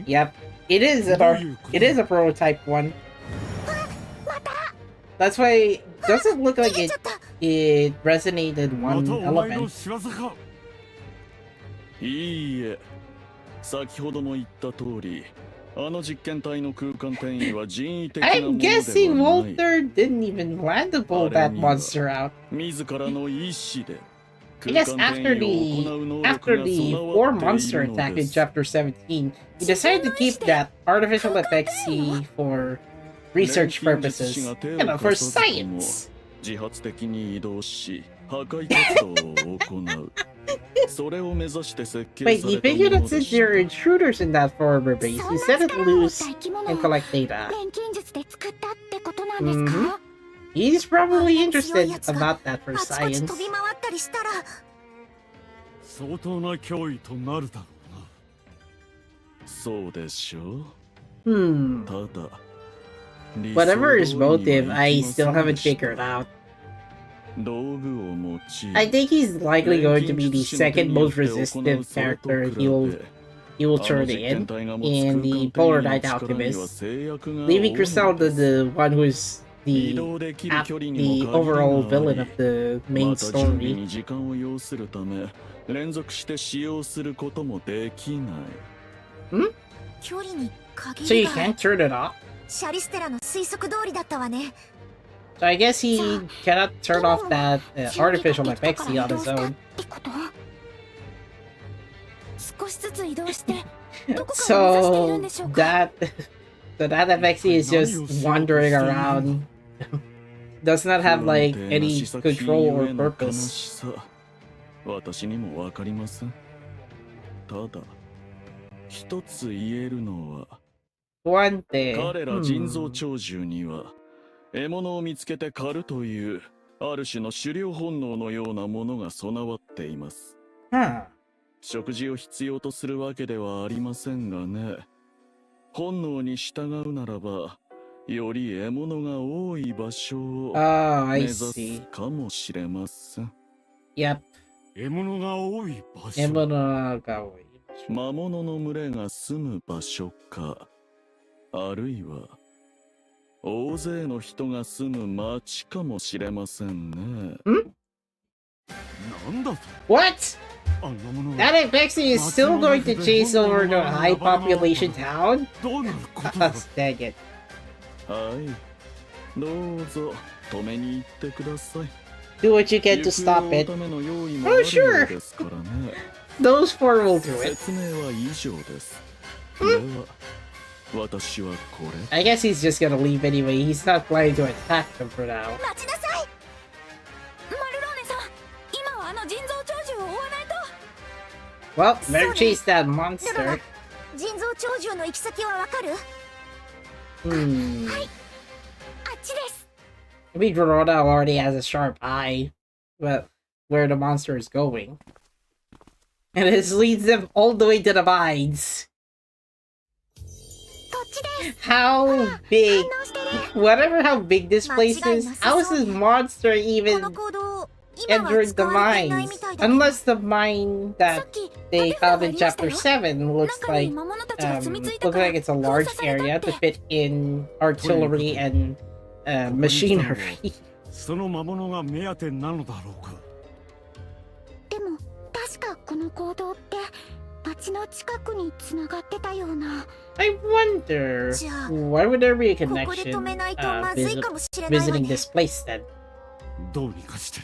Yep, it is a prototype one. That's why it doesn't look like it resonated one element. いいえ、先ほども言った通り、あの実験体の空間転移は人為的なものではない。I'm guessing Walter didn't even plan to pull that monster out. 自らの意志で。I guess after the 4 monster attack in chapter 17, he decided to keep that artificial Apexi for research purposes, for science. 自発的に移動し、破壊活動を行う。それを目指して設計されたものでした。 Wait, he figured that since there are intruders in that former base, he set it loose and collect data. He's probably interested about that for science. 相当な脅威となるだろうな。そうでしょう。ただ、whatever his motive, I still haven't figured out. I think he's likely going to be the second most resistant character he will turn in the Polar Knight Alchemist, leaving Griselda the one who's the overall villain of the main story. So you can't turn it off? So I guess he cannot turn off that artificial Apexi on his own. So that Apexi is just wandering around. Does not have like any control or purpose. 私にもわかりません。ただ、一つ言えるのは、One thing. 彼ら人造鳥獣には、獲物を見つけて狩るという、ある種の狩猟本能のようなものが備わっています。食事を必要とするわけではありませんがね。本能に従うならば、より獲物が多い場所を目指すかもしれません。Yep. 獲物が多い場所。魔物の群れが住む場所か、あるいは大勢の人が住む町かもしれませんね。なんだと What? That Apexi is still going to chase over the high population town? Dang it. はい、どうぞ止めに行ってください。Do what you can to stop it. Oh, sure. Those 4 will do it. I guess he's just gonna leave anyway. He's not planning to attack them for now. Well, better chase that monster. I mean, Rorona already has a sharp eye, but where the monster is going. And this leads them all the way to the mines. How big, whatever how big this place is, how is this monster even entering the mines? Unless the mine that they found in chapter 7 looks like it's a large area to fit in artillery and machinery. その魔物が目当てなのだろうか。でも確かこの行動って町の近くに繋がってたような。I wonder why would there be a connection visiting this place then? どうにかして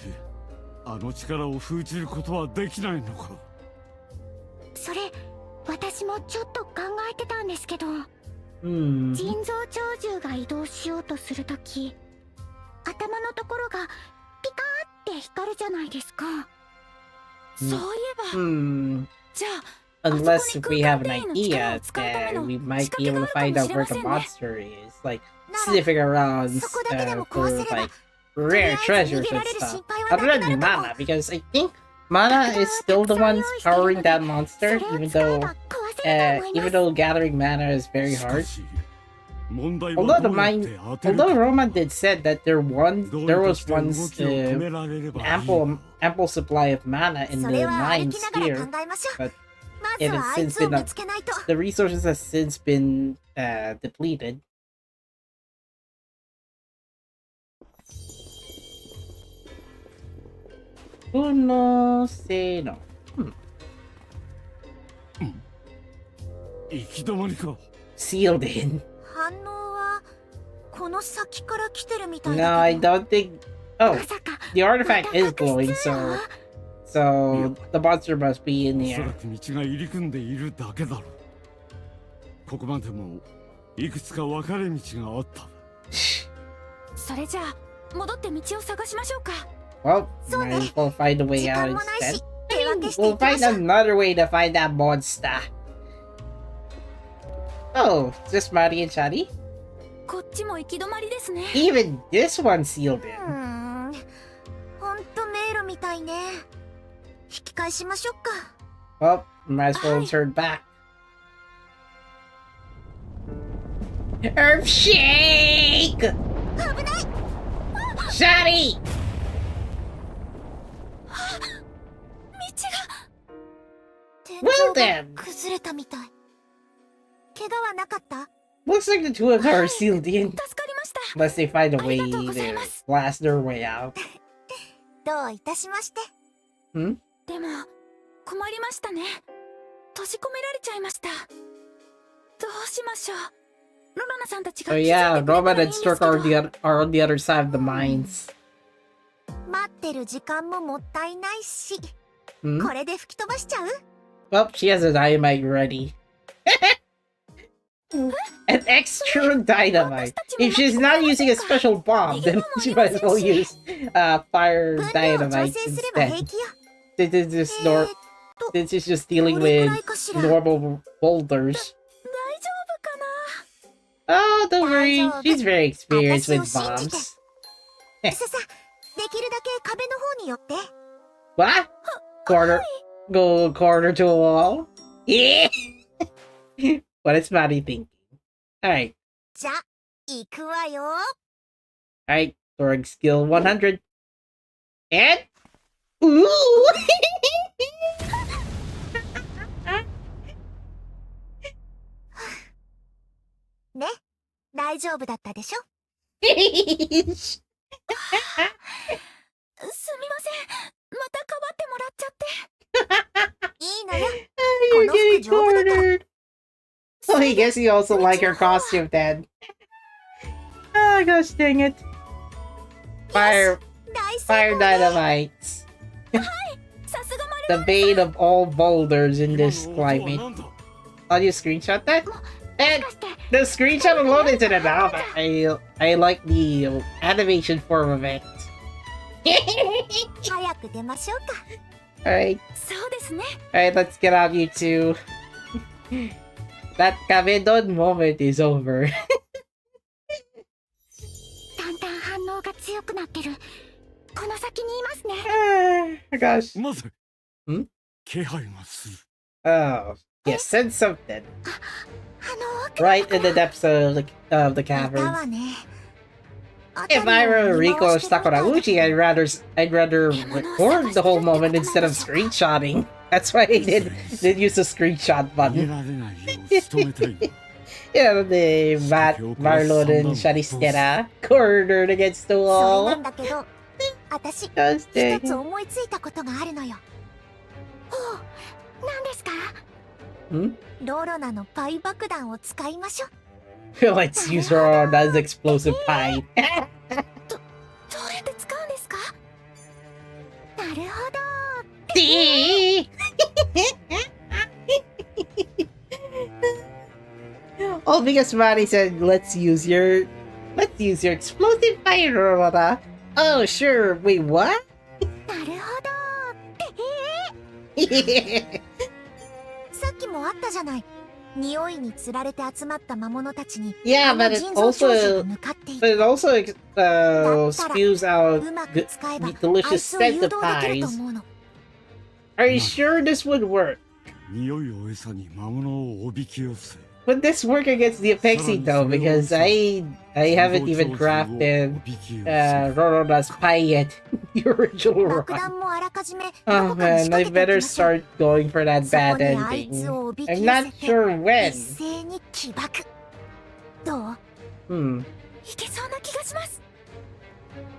あの力を封じることはできないのか。それ私もちょっと考えてたんですけど。Hmm. 腎臓長獣が移動しようとするとき、頭のところがピカーって光るじゃないですか。そういえば、Hmm. じゃあ Unless if we have an idea, then we might be able to find out where the monster is. Like, sniffing around for, like, rare treasures and stuff. Other than Mana, because I think Mana is still the ones powering that monster, even though gathering mana is very hard. Although Roma did said that there was once ample supply of mana in the mine sphere, but it has since been the resources has since been depleted. Uno se no. 行き止まりか。 Sealed in. 反応はこの先から来てるみたい No, だ I けど。 don't think. Oh, まさか the artifact is glowing, so the monster must be in おそら here. く道が入り組んでいるだけだろう。ここまでもいくつか分かれ道があった。それじゃあ戻って道を探しましょうか。 Well, might as well find a way 時 out 間もない instead. し、手分けしてい We'll きま find しょう。 another way to find that monster. Oh, just Mari and Shadi? こっちも行き止まりですね。 Even this one sealed う in. ーん、ほんと迷路みたいね。引き返しましょうか。 Well, might as well turn back. Earth shake! 危ない。 Shadi! 道が。天 Well 井が then. 崩れたみたい。怪我はなかった？ Looks like the two of them are sealed in. 助かりました。 Unless they find a way ありがとうござい to ます。 blast their way out. どういたしまして。 Hmm? でも困りましたね。閉じ込められちゃいました。どうしましょう。ロロナさんたちが Oh 気づいて yeah, くれた Roman らいい and んですけ Stork ど。 are on the other side of the mines. 待ってる時間ももったいないし、 Hmm? これで吹き飛ばしちゃう？ Well, she has a dynamite ready. An extra dynamite. If she's not using a special bomb, then she might as well use fire 分量を調 dynamite 整すれば平 instead. 気よ。 Since she's just dealing どれ with くらいかしら？ normal boulders. 大丈夫かな。 Oh, don't worry. She's very experienced with 私を信じて。 bombs. ささ、できるだけ壁の方に寄って。 What? Go corner to a wall? Yeah! What is Maddie thinking? Alright. じゃ、行くわよ。 Alright. Throwing skill 100. And? Ooh! ね、大丈夫だったでしょ？すみません。またかばってもらっちゃって。いいのよ。 You're Kono getting fuku joubu da kara. cornered. Oh, I guess you also like her costume then. Oh gosh dang it. Fire 大成功ね。 dynamites. さすがマリ The bane of all boulders in this 今の音は climate. なんだ？ I'll you screenshot that? And the screenshot alone isn't enough. I like the animation form of it. 早く出ましょうか。 Alright, そうですね。 alright, let's get out you two. That Kabedon moment is over. だんだん反応が強くなってる。この先にいますね。 Oh gosh. まず、ん？気配がする。 Oh, yeah, sense something. 奥 Right in the depths of the いたわ caverns. ね。 If I were Riko Sakurauchi, I'd rather record the whole moment instead of screenshotting. That's why I did use the screenshot 逃げ button. られないよう仕留めたいんだ。 Yeah, the Marlon and Sharistera cornered against the それな wall. んだけど、私、 Gosh 一 dang つ思いついたことがあるのよ。ほう、何ですか？ Hmm? ロロナのパイ爆弾を使いましょう。 Let's use Rorona's explosive pie. どうやって使うんですか？なるほど。 Although Oh, because Manny said, let's use your explosive fire, Rorona. Oh, sure. Wait, what? なるほどさっきもあったじゃない。匂いにつられて集まった魔物たちに Yeah, but it also spews out うまく使えば delicious あいつを誘 scent 導 of できると pies. 思うの。 Are you sure this would work? 匂いを餌に魔物をおびき寄せ Would this work against the Apexi though? Because I haven't even crafted Rorona's pie yet. The original 爆 run. 弾もあらかじめ Oh どこかに man, I 仕掛けて better おきましょう。 start going for that そ bad こにあい ending. つをおびき I'm 寄 not せて sure when. 一斉に起爆。どう？ Hmm. いけそうな気がします。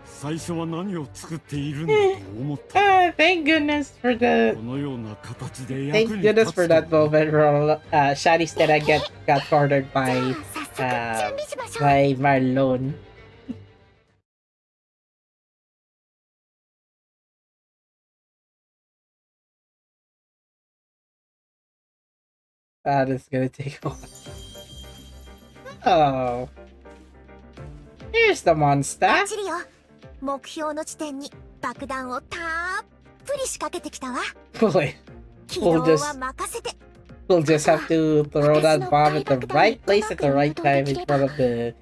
最初は何を作っているんだと思った Thank goodness for the このような形で thank 役に goodness 立 for つと that moment where Shadi said I got cornered じゃ by あ早速準備しましょう。 by Marlon. That is gonna take a while. Oh. Here's the バッ monster. チリよ。目標の地点に爆弾をたっぷり仕掛けてきたわ。 Wait, 起動 We'll は just- 任せて。 we'll just have to throw that bomb at the right place at the right time in front of the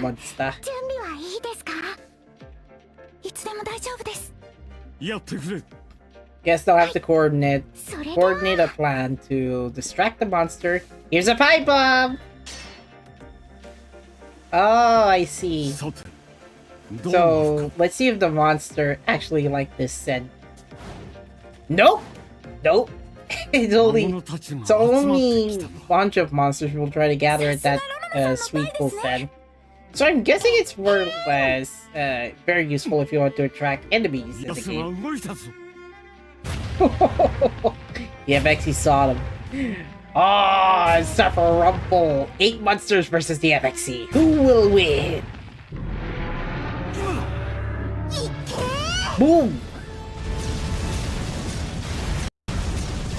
monster. 準備はいいですか？いつでも大丈夫です。やってくれ Guess they'll have to coordinate それが a plan to distract the monster. Here's a pipe bomb! Oh, I see. さてどうなる So, let's see if the monster actually like this scent. Nope! Nope! It's か魔 only 物たちが it's 集まってき only たな bunch of monsters will try to gather at that sweet cool scent. So I'm guessing it's more or less very useful if you want to attract enemies in ヤ the スが game. 動いたぞ Yeah, Vexy saw them. Oh, it's time for a rumble. 8 monsters versus the FXC. Who will win? Boom!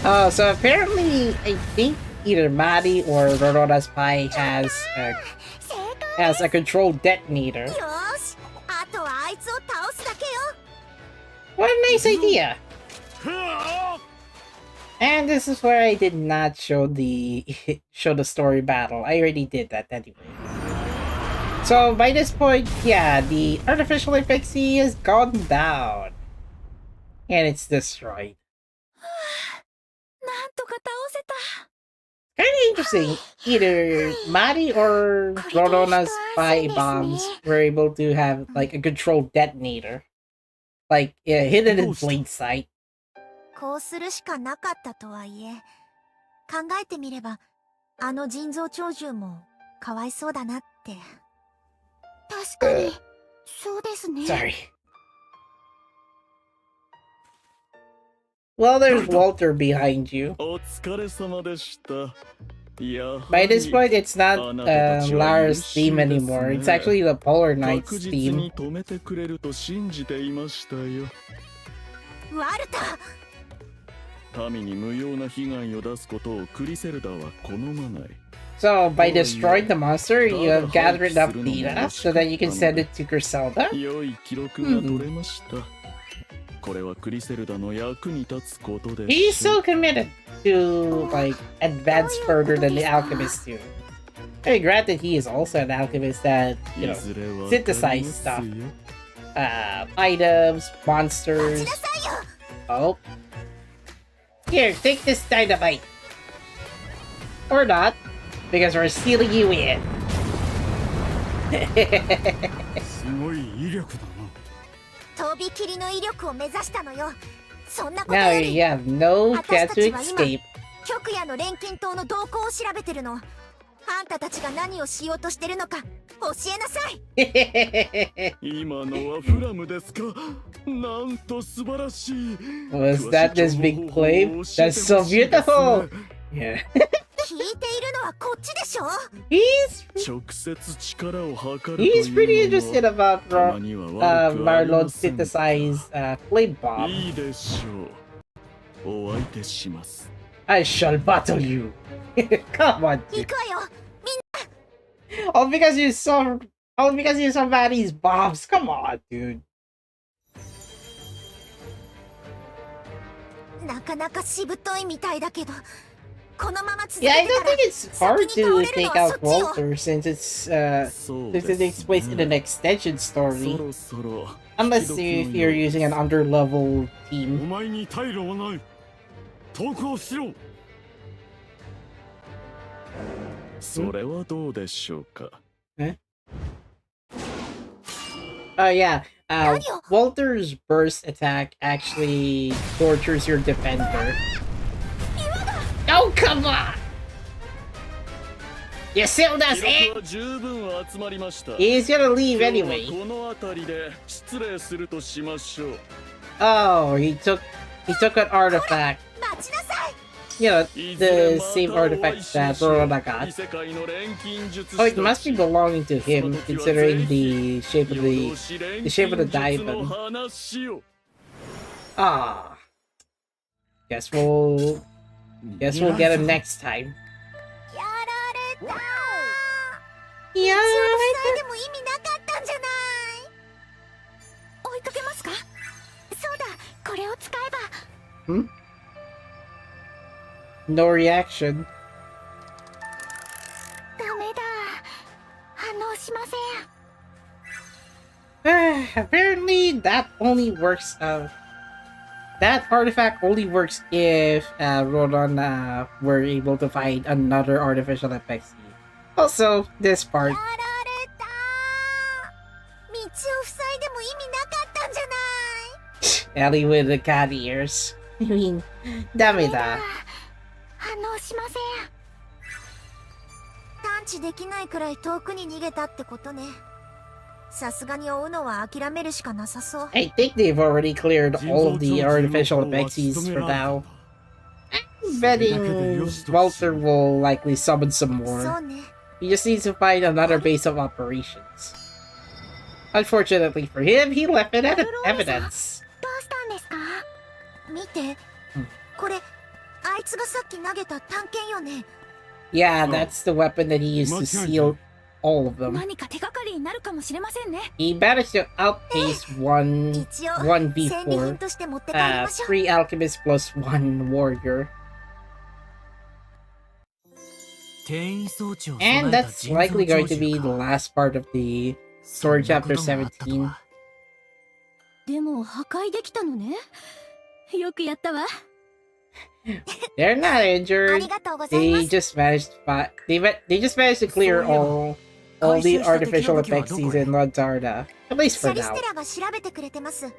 Oh, so apparently, I think either Maddie or Rorona's Pie has 正解。 a controlled detonator. よーし、あとはあいつを倒すだけよ。 What a nice idea! はあ And this is where I did not show the story battle. I already did that anyway. So by this point, yeah, the artificial FXC has gone down. And it's destroyed. なんとか倒せた。 Kind of interesting. Either Maddie or Rorona's spy bombs were able to have like a controlled detonator. Like hidden in plain sight. こうするしかなかったとはいえ、考えてみれば、あの人造鳥獣もかわいそうだなって。確かに、そうですね。 Sorry. Well, there's Walter behind you. お疲れ様でした。やは By り this point, it's not あなたたちは Lara's 優秀 theme ですね。 anymore. It's actually the Polar Knight's 確実 theme. に止めてくれると信じていましたよ。ワルタ、民に無用な被害を出すことをクリセルダは好まない。 So, by destroying the monster, you have gathered enough data so that you can send it to Griselda? 良い記録が取れました。これはクリセルダの役に立つことで He's しょう。 so committed to, like, advance further than the alchemists do. Hey, granted, he is also an alchemist that, you い know, ずれわかり synthesize ます stuff. よ。 Items, 待ち monsters. なさいよ。 Oh. Here, take this dynamite. Or not, because we're stealing you in. すごい威力だなとびきりの威力を目指したのよ。そんなこと Now よ you り、 have no 私 chance た to ちは今 escape. 極夜の錬金塔の動向を調べてるの。あんたたちが何をしようとしてるのか教えなさい。今のはフラムですか。なんと素晴らしい。 Was that this big claim? That's so beautiful! Yeah. 聞いているのはこっちでしょ。 He's 直接力を測ると he's pretty いうの interested も about たまには悪くあり Marlon's ませんか。 synthesized flame bomb. いいでしょう。お相手します。 I shall battle you. Come on, 行 dude. くわよ。みんな All because you saw Maddie's bombs. Come on, dude. なかなかしぶといみたいだけど、このまま続け Yeah, て I た don't ら think it's hard 先に倒 to れる take のはそ out っちよ。 Walter since it takes place in an extension そ story. ろそろ Unless if you're using an underlevel お team. 前に退路はない。投降しろ。それはどうでしょうか。 Yeah. Walter's burst attack actually tortures your defender. Oh, come on! You still does 記 it! 録は十分集まりました。 He's gonna leave 今日 anyway. はこの辺りで失礼するとしましょう。 Oh, he took an artifact. 待ちなさい。 You know, いずれ the また same お会い artifact しま that しょう。 Rorona 異 got. 世界の錬金術 Oh, 師 it た must be ち。 belonging to him, considering the shape of the 夜通し錬 shape of the 金術の diamond. 話を。 Ah. Guess we'll get him next time. やられた。 Yeah. 道を塞いでも意味なかったんじゃない。追いかけますか？そうだ、これを使えば。 No reaction. ダメだ。反応しません。 Apparently, that only works. That artifact only works if Rorona were able to find another artificial FXE. Also, this part. やられた。道を塞いでも意味なかったんじゃない。 Ellie with the cat ears. I mean, ダメだ。反応しません。探知できないくらい遠くに逃げたってことね。さすがに追うのは諦めるしかなさそう。 I think they've already cleared all of the artificial FXEs for now. I'm betting Walter will likely summon some そ more. うね。 He just needs to find another base of operations. Unfortunately for him, he left it at evidence. どうしたんですか？見て。これ、あいつがさっき投げた探検よね。 Yeah, that's the weapon that he used to seal all of them. 何か手がかりになるかもしれませんね。 He managed to outpace 一応、戦利品 1v4, として持って帰りましょう。 3 alchemists plus 1 warrior. 転移装置を備 And えた that's 人造 likely going to 鳥 be 獣 the か last part of the そん story な chapter ことがあったと17. はでも破壊できたのね。よくやったわ。 They're not あ injured. りがとうございま They す。 just managed to they just managed to clear all the artificial FXEs in Lantarda. At least シャ for リス now. テラが調べてくれてます。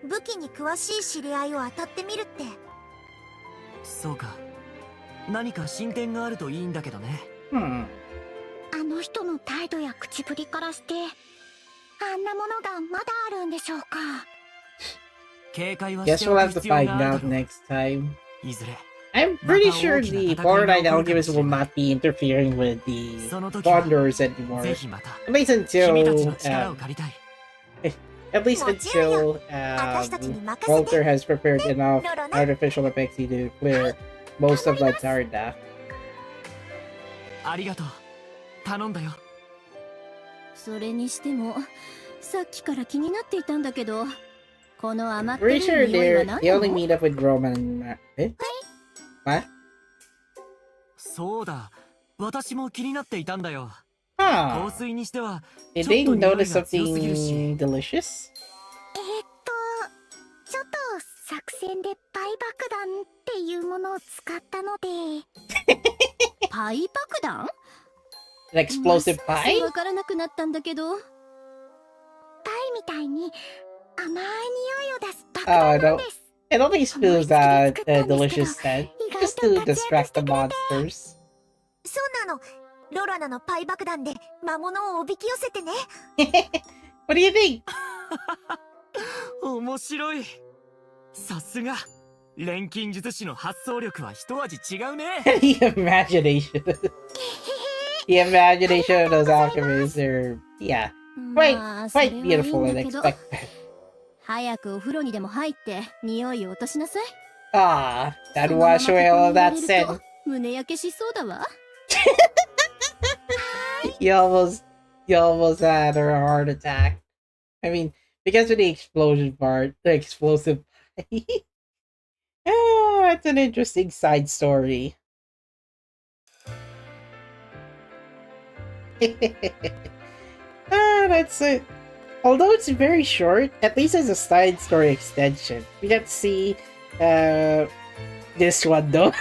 武器に詳しい知り合いを当たってみるって。そうか。何か進展があるといいんだけどね。Hmm. あの人の態度や口ぶりからして、あんなものがまだあるんでしょうか。警戒は Guess して we'll おく have to 必要 find がある out だろ next time. う。いずれ。 I'm pretty sure the Borderline Alchemists will not be interfering with the その時は Wanderers anymore. ぜひまた At least 君たちの until 力を借りたい。at least until 私たちに任せ Walter て。 has prepared enough ロロナ。 artificial FXE to clear most of Lantarda. ありがとう。頼んだよ。それにしても、さっきから気になっていたんだけど、この甘った Pretty るい sure 匂いは they 何 only なの？ meet up with Roman. Eh? What? そうだ。私も気になっていたんだよ。香 Huh. 水にしては Did ちょ they っと匂い notice が強すぎる something し。 delicious? ちょっと作戦でパイ爆弾っていうものを使ったので。パイ爆弾？ An explosive ますます pie? わからなくなったんだけど。パイみたいに甘い匂いを出す爆 Oh, 弾なんです。 I don't think it spills that delicious scent. Just to distract the monsters. そうなの。ロラナのパイ爆弾で魔物をおびき寄せてね。 What do you think? 面白い。さすが。錬金術師の発想力は一味違うね。The imagination. The imagination of those alchemists are, yeah, まあ、それ quite はいい beautiful ん and だけど、 expected. 早くお風呂にでも入って匂いを落としなさい。 Ah, そ that のまま wash away all of that ここにいられる scent. と胸焼けしそうだわ。はい。you almost had a heart attack. I mean, because of the explosion part, the explosive. That's an interesting side story. That's it. Although it's very short, at least as a side story extension. We get to see this one though.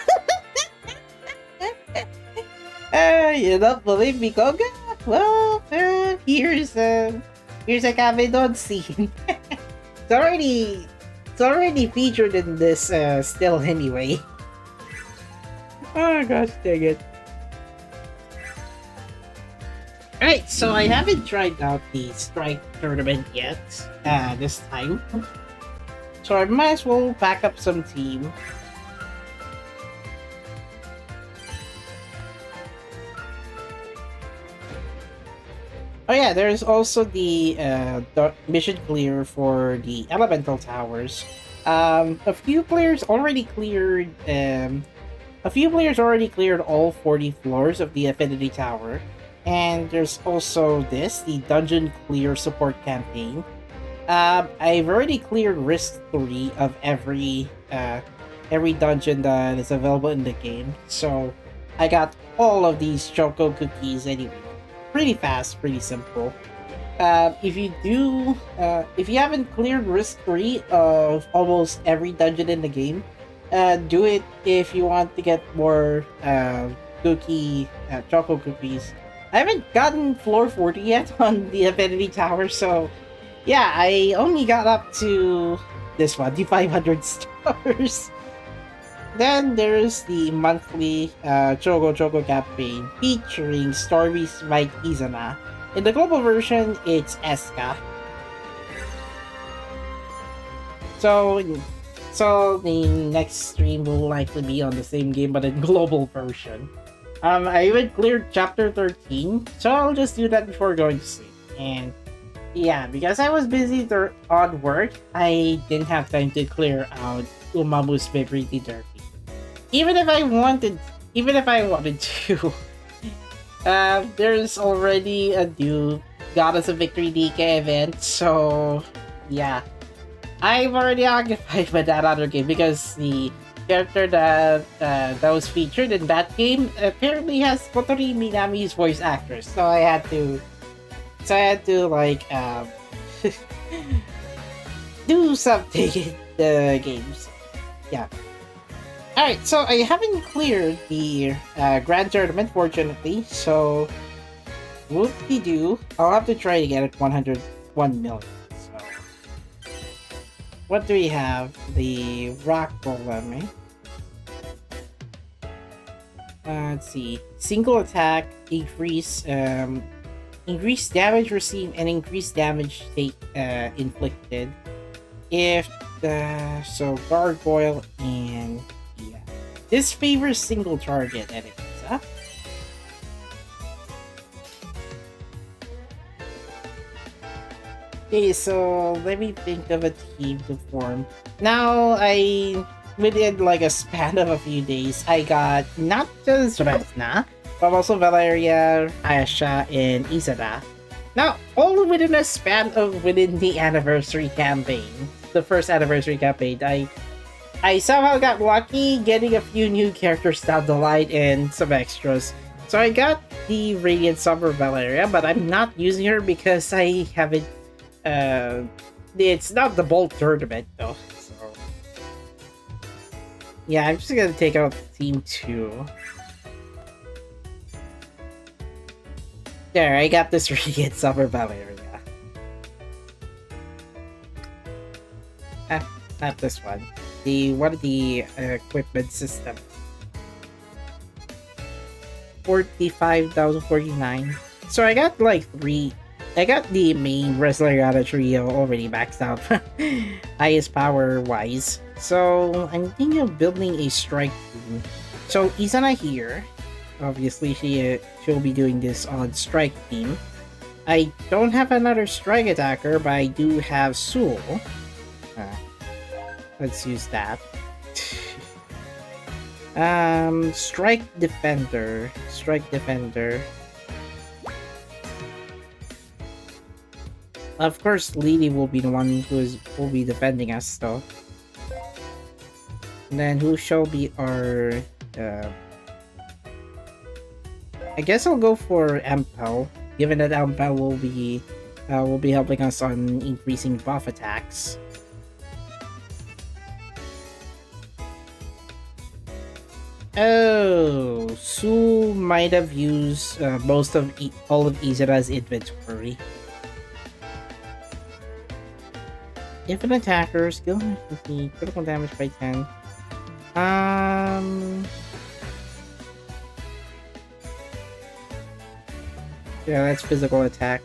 You don't believe me, Koga? Well, here's a Kabedon scene. It's already featured in this still anyway. Oh gosh, dang it. Alright, so I haven't tried out the Strike tournament yet, this time. So I might as well pack up some team. Oh yeah, there's also the mission clear for the Elemental Towers. A few players already cleared all 40 floors of the Affinity Tower. And there's also the Dungeon Clear Support Campaign. I've already cleared Risk 3 of every dungeon that is available in the game. So I got all of these Choco Cookies anyway. Pretty fast, pretty simple. If you haven't cleared Risk 3 of almost every dungeon in the game, do it if you want to get more Choco Cookies. I haven't gotten floor 40 yet on the Affinity Tower, so yeah, I only got up to this one, the 500 stars. Then there's the monthly Choco campaign featuring Stormy Smite Izana. In the global version, it's Eska. So the next stream will likely be on the same game, but in global version. I even cleared chapter 13, so I'll just do that before going to sleep. And yeah, because I was busy on work, I didn't have time to clear out Umamu's Vibrity Derby. Even if I wanted to, there's already a new Goddess of Victory DK event, so yeah. I'm already occupied by that other game because the character that was featured in that game apparently has Kotori Minami's voice actress, so I had to like do something in the games. Yeah. Alright, so I haven't cleared the Grand Tournament, fortunately, so whoop-de-doo, I'll have to try to get it 101 million. So, what do we have? The Rock Golem, eh? Let's see. Single attack, increase damage received and increase damage inflicted. So Gargoyle and yeah. This favors single target enemies, huh? Okay, so let me think of a team to form. Now, within like a span of a few days, I got not just Resna, but also Valeria, Ayasha, and Izana. Now, all within a span of within the anniversary campaign, the first anniversary campaign, I somehow got lucky getting a few new characters down the line and some extras. So I got the Radiant Summer Valeria, but I'm not using her because I haven't. It's not the Bolt tournament though. So yeah, I'm just gonna take out Team 2. There, I got this Radiant Summer Valeria. Not this one. The equipment system. 45,049. So I got like 3. I got the main Resleriana trio already maxed out, highest power wise. So I'm thinking of building a strike team. So Izana here, obviously she'll be doing this on strike team. I don't have another strike attacker, but I do have Sul. Let's use that. Strike defender. Of course, Lily will be the one will be defending us, though. And then who shall be our? I guess I'll go for Ampel, given that Ampel will be helping us on increasing buff attacks. Oh, Sue might have used most of all of Izana's inventory. If an attacker skill critical damage by 10. Yeah, that's physical attack.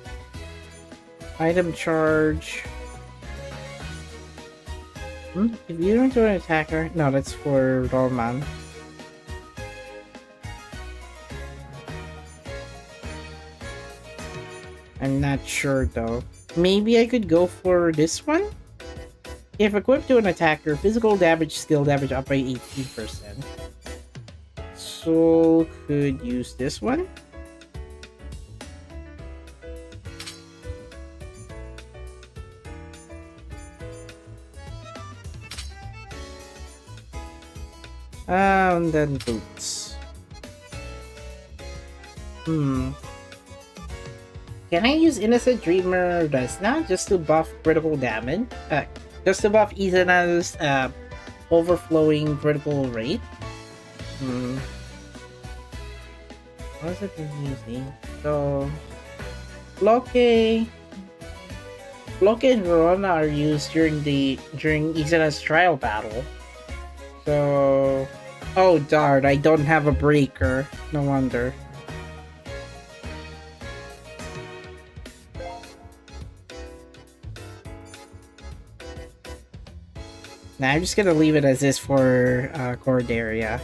Item charge. If you don't do an attacker, no, that's for Roman. I'm not sure though. Maybe I could go for this one? If equipped to an attacker, physical damage, skill damage up by 18%. So, could use this one? And then boots. Can I use Innocent Dreamer Resna just to buff critical damage? Just to buff Izana's overflowing critical rate? What is it using? So, Loke and Rorona are used during Izana's trial battle. So, oh darn, I don't have a breaker. No wonder. Nah, I'm just gonna leave it as is for Corderia.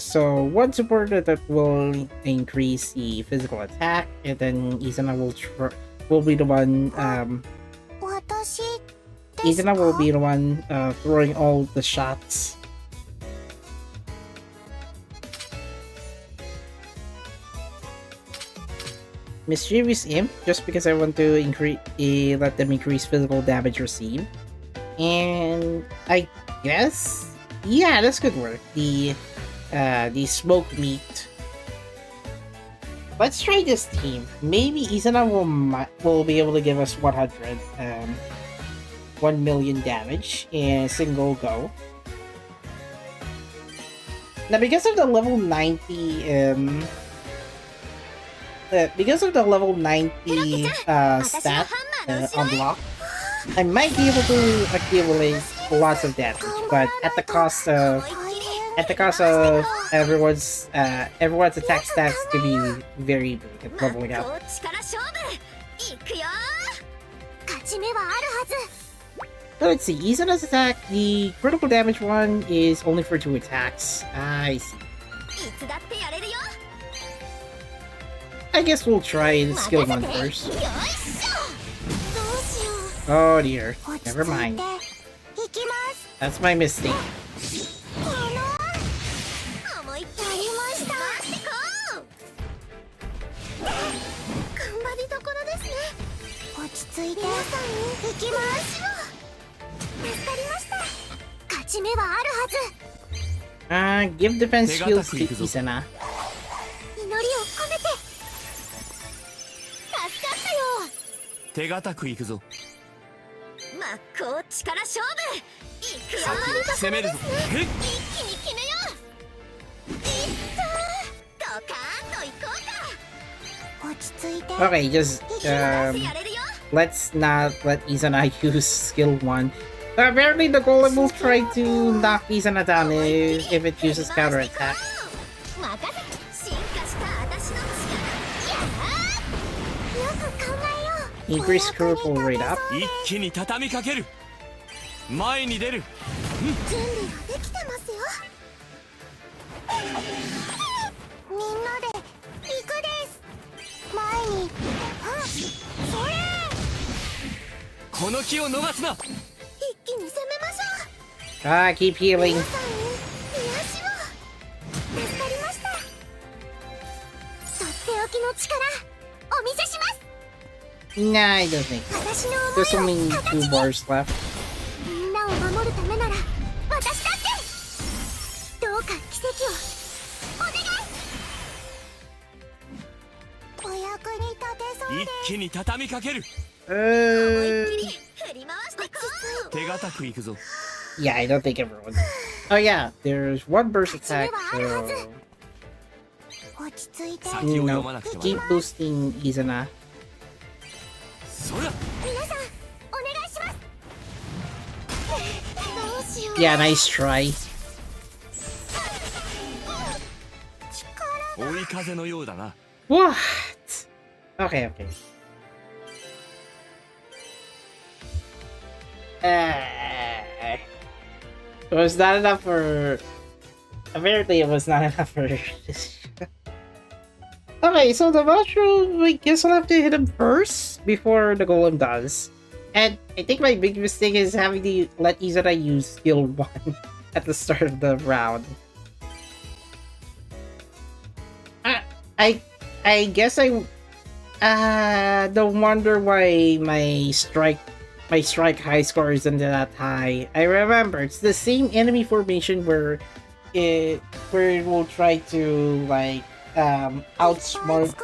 So one supporter that will increase the physical attack, and then Izana will be the one. Izana will be the one throwing all the shots. Mischievous Imp, just because I want to let them increase physical damage received. And I guess, yeah, this could work. The smoked meat. Let's try this team. Maybe Izana will be able to give us 1 million damage in a single go. Now, because of the level 90 stat unlock, I might be able to accumulate lots of damage, but at the cost of everyone's attack stats to be very big at leveling up. So let's see, Izana's attack, the critical damage one is only for 2 attacks. I see. I guess we'll try the skill one first. Oh dear, never mind. That's my mistake. Give defense skills to Izana. Okay, just let's not let Izana use skill 1. Apparently the golem will try to knock Izana down if it uses counterattack. Increase critical rate up. Keep healing. Nah, I don't think so. 私の There's 思い only を two 形に bars left. みんなを守るためなら私だってどうか奇跡をお願い。お役に立てそう一です。気に畳みかける。振り回してこう。手堅くいくぞ。 Yeah, I don't think everyone. Oh yeah, there's one burst attack. So 落ち着いて。先を読まなくては keep な。 boosting Izana. そら。皆さんお願いします。どうしよう。 Yeah, nice try. 追い風のようだな。 What? Okay, okay. It was not enough for. Apparently, it was not enough for. Okay, so the mushroom, I guess I'll have to hit him first before the golem does. And I think my big mistake is having to let Izana use skill 1 at the start of the round. I guess I don't wonder why my strike high score isn't that high. I remember it's the same enemy formation where it will try to like outsmart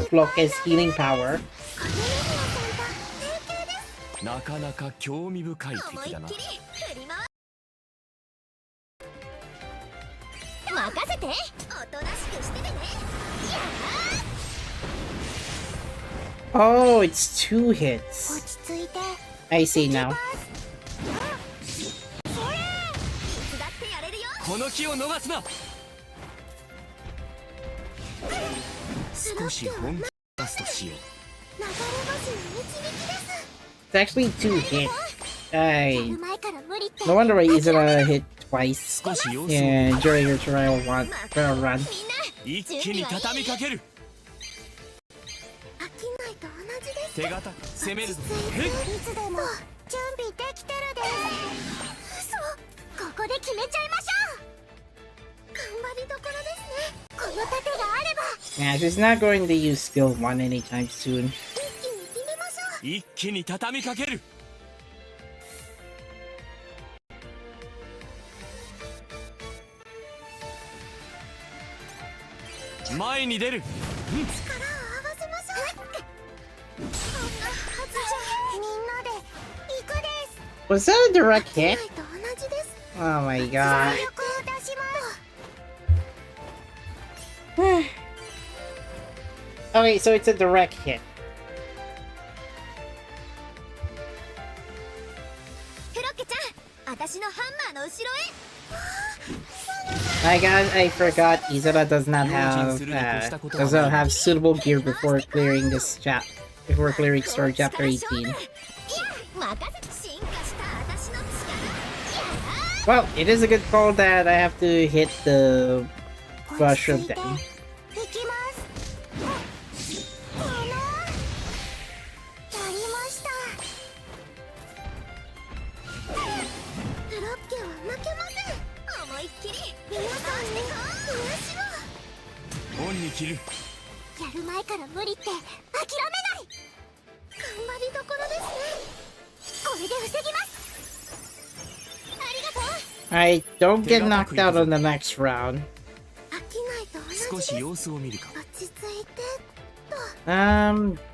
Floke's healing power. なかなか興味深い敵だな。振り回任せて。おとなしくしててね。 Oh, it's 2 落 hits. ち着いて。 I see now. いつだってやれるよ。この気を逃すな。少し本気出すとしよう。流れ星の導きです。 It's actually 2 hits. やる前から無理って。 No wonder why Izana hit twice. 少し様子を。 And during your trial run. 一気に畳みかける。飽きないと同じです。手堅く攻めるぞ。いつでも準備できてるです。嘘、ここで決めちゃいましょう。頑張りどころですね。この盾があれば Yeah, she's not going to use skill 1 anytime soon. 一気に決めましょう。一気に畳みかける。前に出る。力を合わせましょう。こんなはずじゃ。みんなで行くです。 Was that a direct な hit? いと同じです。 Oh my 全 god. 力を出します。 Okay, so it's a direct hit. クロッケちゃん、私のハンマーの後ろへ。 My god, I forgot Izana does not have suitable gear before clearing this before clearing story chapter 18. Well, it is a good call that I have to hit the brush of them. 行きます。やりました。クロッケは負けません。思いっきり皆さんに恩に切る。やる前から無理って諦めない。頑張りどころですね。これで防ぎます。ありがとう。 I don't get knocked out on the next round. 飽きないと同じです。少し様子を見るか。落ち着いてと。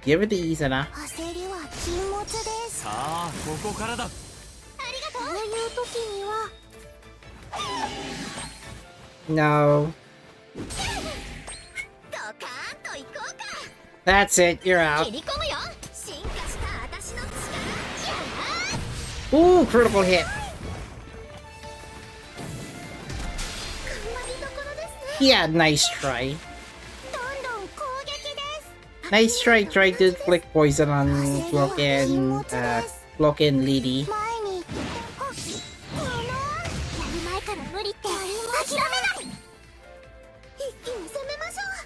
Give it to Izana. 焦りは禁物です。さあ、ここからだ。ありがとう。こういう時には No. ドカーンと行こうか。 That's it, you're out. 切り込むよ。進化した私の力。やら Ooh, critical hit. 頑張りどころですね。 Yeah, nice try. どんどん攻撃です。 Nice try, try to flick poison on Floke and Lady. 前に。あ、やる前から無理って諦めない。一気に攻めましょう。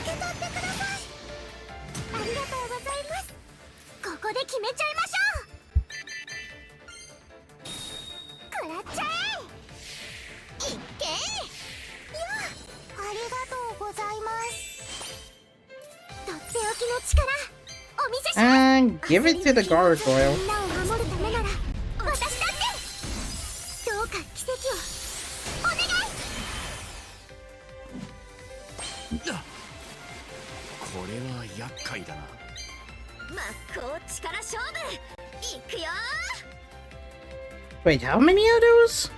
受け取ってください。ありがとうございます。ここで決めちゃいましょう。食らっちゃえ。いっけー。やあ、ありがとうございます。とっておき Give it to the gargoyle. みんなを守るためなら私だってどうか奇跡をお願い。これは厄介だな。真っ向力勝負いくよ。 Wait, how many are those?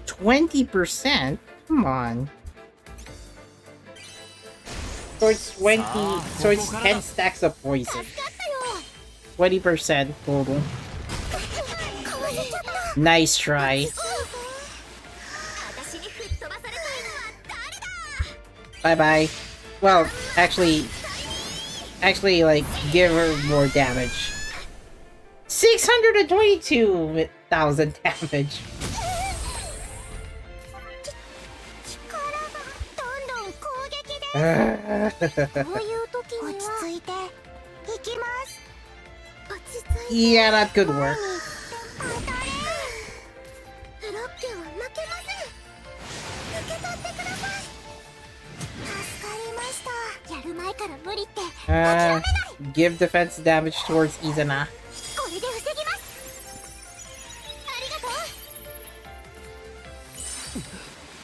20%? Come on. So it's 20, so it's 10 stacks of poison. 20% total. Nice try. 私に吹っ飛ばされたいのは誰だ。 Bye bye. Well, actually, like, give her more damage. 622,000 damage. 力がどんどん攻撃でこういう時には落ち着いていきます。落ち着いて Yeah, that could work. 当たれ。フロッピは負けません。受け取ってください。助かりました。やる前から無理って諦めない。 Give defense damage towards Izana. これで防ぎます。ありがと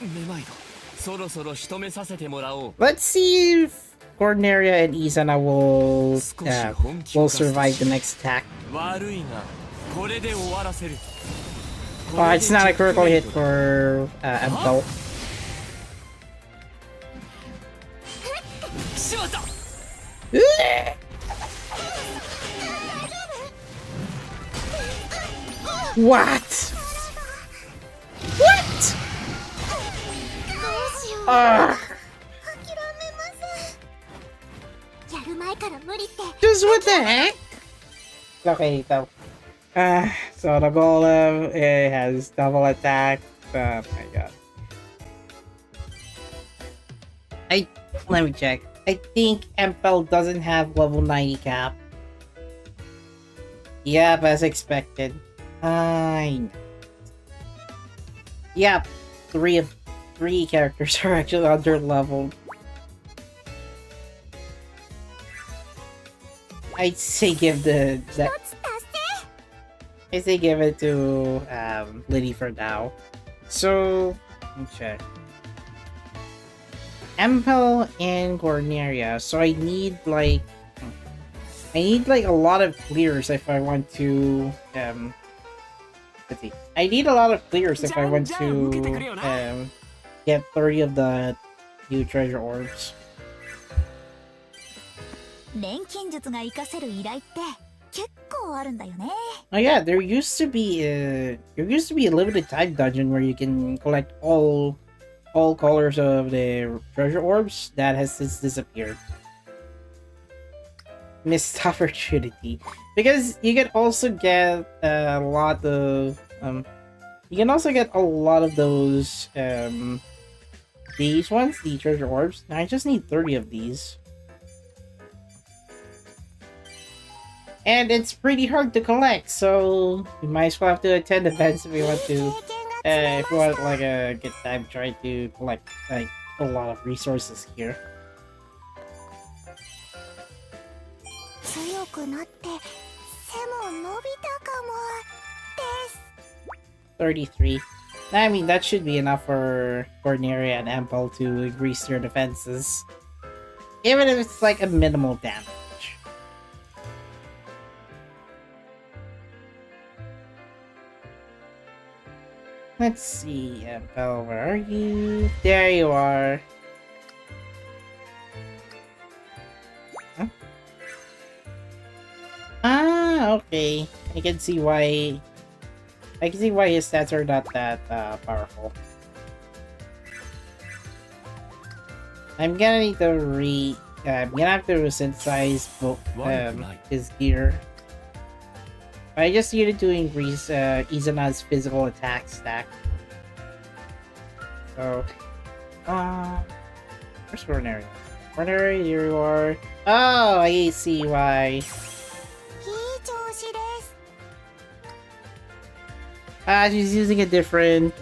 う。めまいだ。そろそろ仕留めさせてもらおう。 Let's see if Corneria and Izana will survive the next attack. 悪いが、これで終わらせる。 It's not a critical hit for Empo. しまった。 What? What? 諦 Ah, めません。やる前から無理って just what the heck? Okay, so so the golem, it has double attack. Oh my god. Let me check. I think Empel doesn't have level 90 cap. Yep, as expected. Fine. Yep, three characters are actually under leveled. I'd say give一つ達成。 I say give it to Liddy for now. So let me check. Empel and Corneria. So I need like a lot of clears if I want to let's see. I need a lot of clears if I want to get 30 of the new treasure orbs. 錬金術が活かせる依頼って結構あるんだよね。 Oh yeah, there used to be a limited time dungeon where you can collect all colors of the treasure orbs. That has since disappeared. Missed opportunity, because you can also get a lot of those these ones, the treasure orbs. Now I just need 30 of these. And it's pretty hard to collect, so you might as well have to attend events if you want to. If you want like a good time trying to collect like a lot of resources here. 強くなって背も伸びたかもです。 33. I mean, that should be enough for Corneria and Empel to increase their defenses. Even if it's like a minimal damage. Let's see, Empel, where are you? There you are. Huh? Ah, okay. I can see why his stats are not that powerful. I'm gonna need to I'm gonna have to synthesize his gear. I just needed to increase Izana's physical attack stack. So, where's Rorona? Rorona, here you are. Oh, I see why. いい調子です。 She's using a different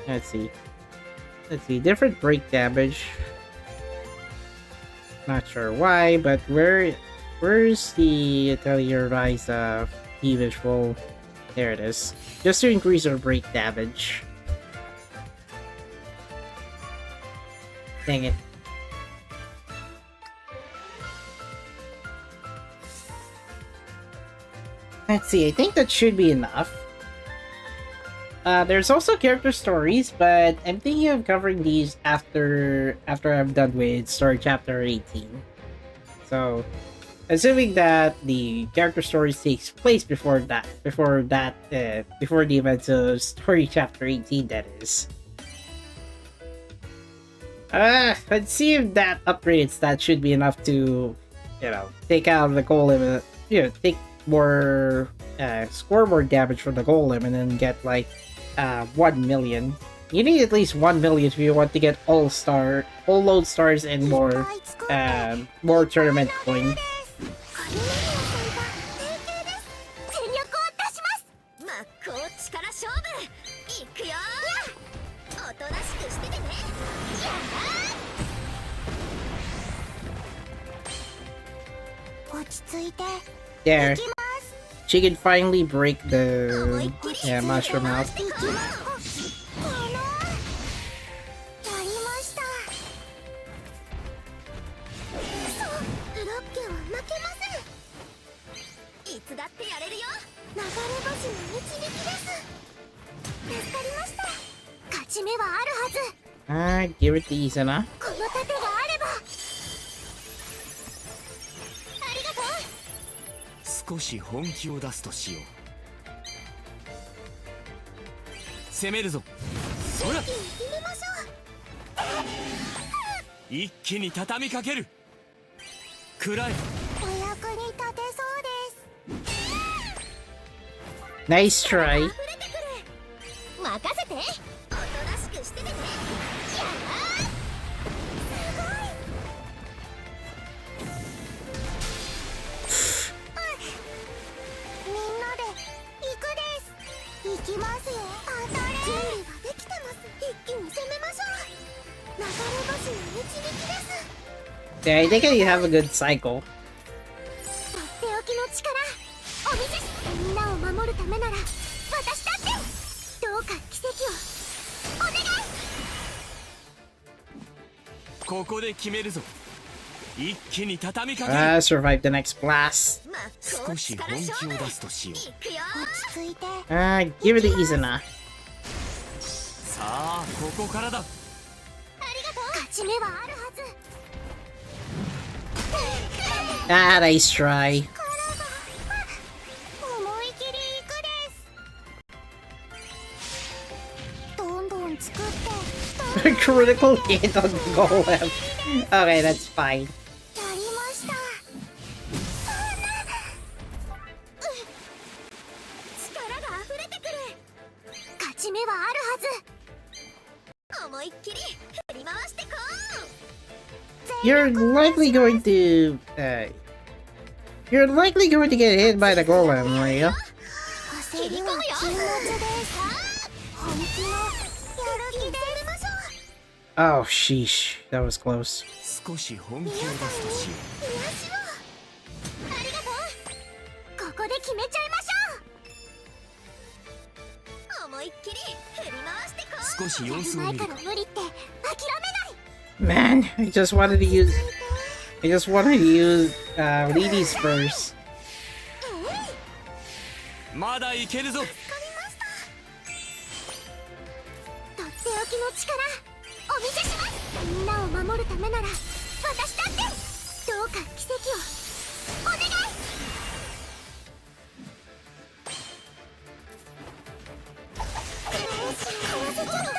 let's see. let's see, different break damage. Not sure why, but where's the Atelier Rise of Thievish Roll? There it is. Just to increase our break damage. Dang it. Let's see, I think that should be enough. There's also character stories, but I'm thinking of covering these after I'm done with story chapter 18. So, assuming that the character stories takes place before the events of story chapter 18, that is. Let's see if that upgraded stat should be enough to, take out the golem, take more, score more damage from the golem and then get like 1 million. You need at least 1 million if you want to get all load stars and more tournament coins. There. She can finally break the mushroom out. Give it to Izana. 少し本気を出すとしよう。攻めるぞ。そら。一気に畳みかける。食らえ。お役に立てそうです。Nice try. 任せて。おとなしくしててね。やー。すごい。みんなで行くです。行きますよ。当たれ。準備はできてます。一気に攻めましょう。流れ星の導きです。Yeah, I think you have a good cycle. とっておきの力お見せし。みんなを守るためなら私だってどうか奇跡をお願い。ここで決めるぞ。一気に畳みかける。Survive the next blast. 少し本気を出すとしよう。落ち着いて。Give it to Izana. さあ、ここからだ。ありがとう。勝ち目はあるはず。Nice try. 思い切りいくです。どんどん作って。Critical hit on the golem. Okay, that's fine. やりました。力が溢れてくる。勝ち目はあるはず。思いっきり振り回してこう。 You're likely going to get hit by the golem, right? 焦りは禁物です。本気のやる気でやりましょう。 Oh, sheesh. That was close. 少し本気を出すとしよう。癒しを。ありがとう。ここで決めちゃいましょう。思いっきり振り回してこう。少し様子を見るか。やる前から無理って諦めない。 Man, I just wanted to use Ladies first. まだいけるぞ。とっておきの力お見せします。みんなを守るためなら私だってどうか奇跡をお願い。かわせちゃった。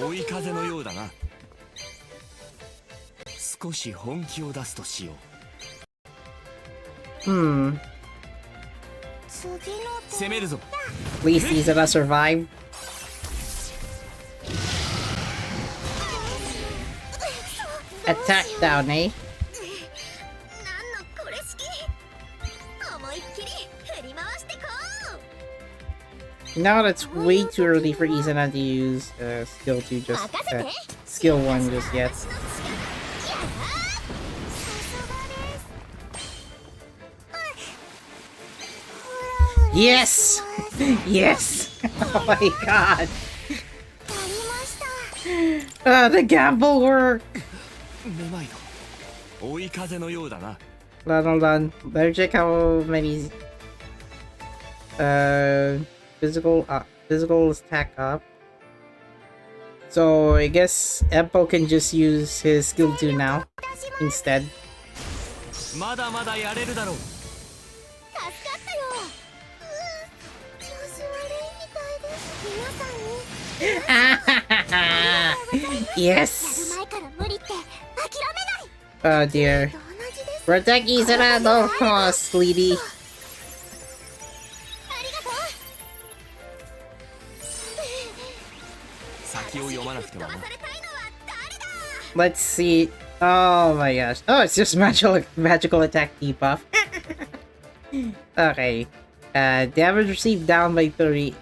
こういう時には追い風のようだな。少し本気を出すとしよう。Hmm. 次の手攻めるぞ。 Please, Izana, survive. Attack down, eh? なんのこれ式。思いっきり振り回してこ Now that's way too early for Izana to use skill 2 just skill 1 just yet. Yes! Yes! Oh my god! The gamble work! めまいだ。追い風のようだな。Hold on. Let me check how many physical attack up. So I guess Eppo can just use his skill 2 now instead. まだまだやれるだろう。Yes! Oh dear. Protect Izana, no! Oh, Sleety. Let's see. Oh my gosh. Oh, it's just magical attack debuff. Okay. Damage received down by 30.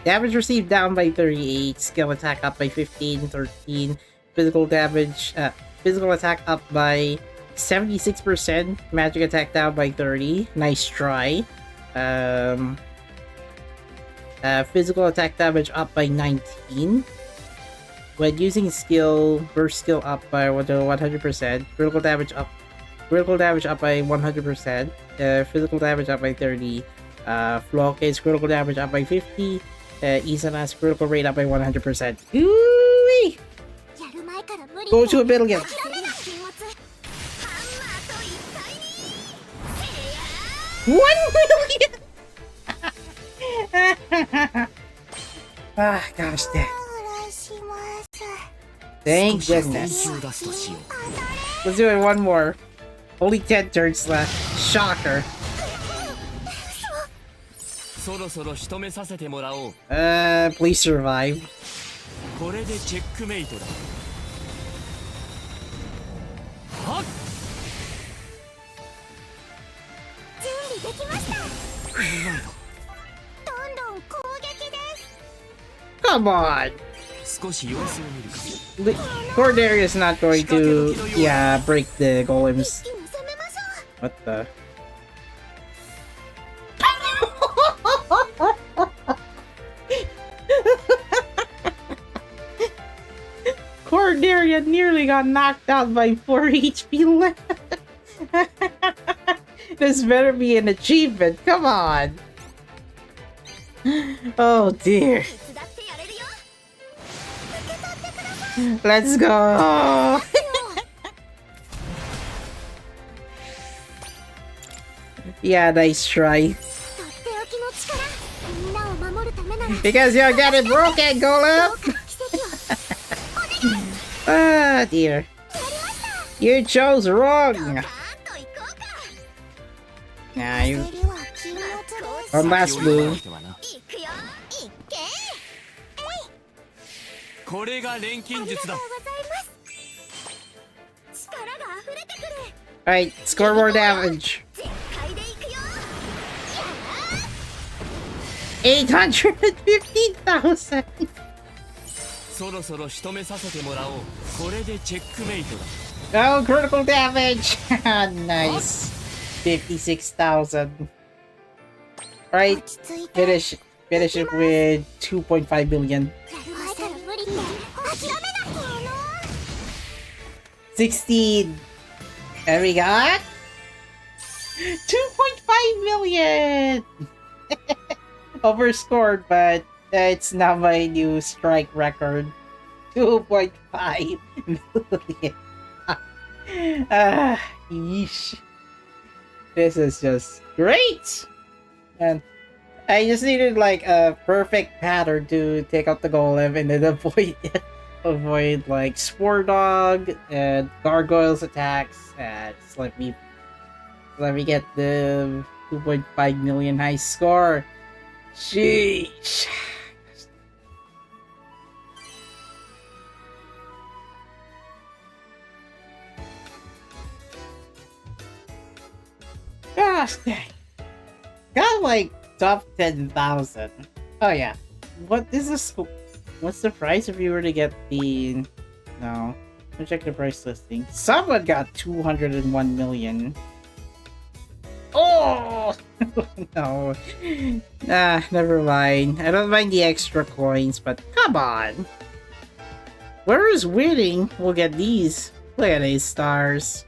Damage received down by 38. Skill attack up by 15, 13. Physical damage. Physical attack up by 76%. Magic attack down by 30. Nice try. Physical attack damage up by 19. When using skill, burst skill up by 100%. Critical damage up by 100%. Physical damage up by 30. Flockate's critical damage up by 50. Izana's critical rate up by 100%. Ooh-wee! Go to a billion! 1 million! Ah, gosh damn. Thank goodness. Let's do it one more. Only 10 turns left. Shocker. Please survive. これでチェックメイトだ。はっ。準備できました。どんどん攻撃です。 Come on. 少し様子を見るか。Cordelia is not going to, yeah, break the golems. What the? Cordelia nearly got knocked out by 4 HP left. This better be an achievement. Come on. Oh dear. Let's go. Yeah, nice try. Because you're getting broken, Golem. Ah, dear. You chose wrong. Nah, you... One last move. これが錬金術だ。Alright, score more damage. 815,000. そろそろ仕留めさせてもらおう。これでチェックメイトだ。Oh, critical damage. Nice. 56,000. Alright, finish it with 2.5 million. 16. And we got 2.5 million. Overscored, but it's now my new strike record. 2.5 million. Yeesh. This is just great. And I just needed like a perfect pattern to take out the golem and then avoid like Spore Dog and Gargoyles attacks. And just let me get the 2.5 million high score. Sheesh. Gosh dang. Got like top 10,000. Oh yeah. What is this? What's the price if you were to get the? No. Let me check the price listing. Someone got 201 million. Oh no. Never mind. I don't mind the extra coins, but come on. Whoever's winning will get these. Look at these stars.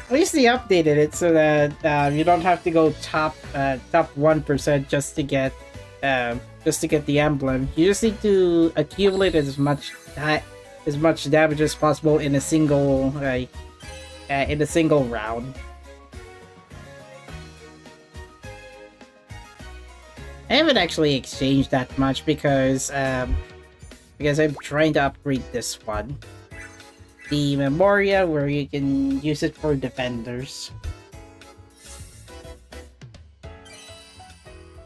At least they updated it so that you don't have to go top 1% just to get the emblem. You just need to accumulate as much damage as possible in a single round. I haven't actually exchanged that much because I'm trying to upgrade this one. The Memoria, where you can use it for defenders.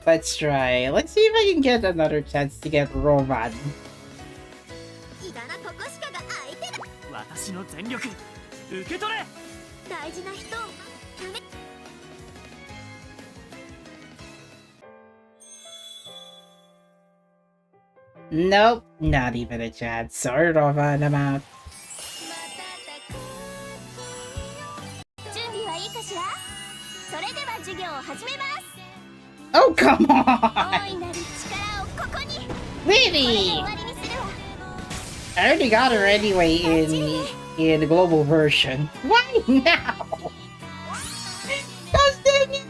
Let's try. Let's see if I can get another chance to get Rovan. ここしかが相手だ。私の全力受け取れ。大事な人をやめ。Nope, not even a chance. Sorry, Rovan, I'm out. 準備はいいかしら。それでは授業を始めます。 Oh, come on! 大いなる力をここに。 Really? 終わりにするわ。 I already got her anyway in the global version. Why now? Gosh dang it!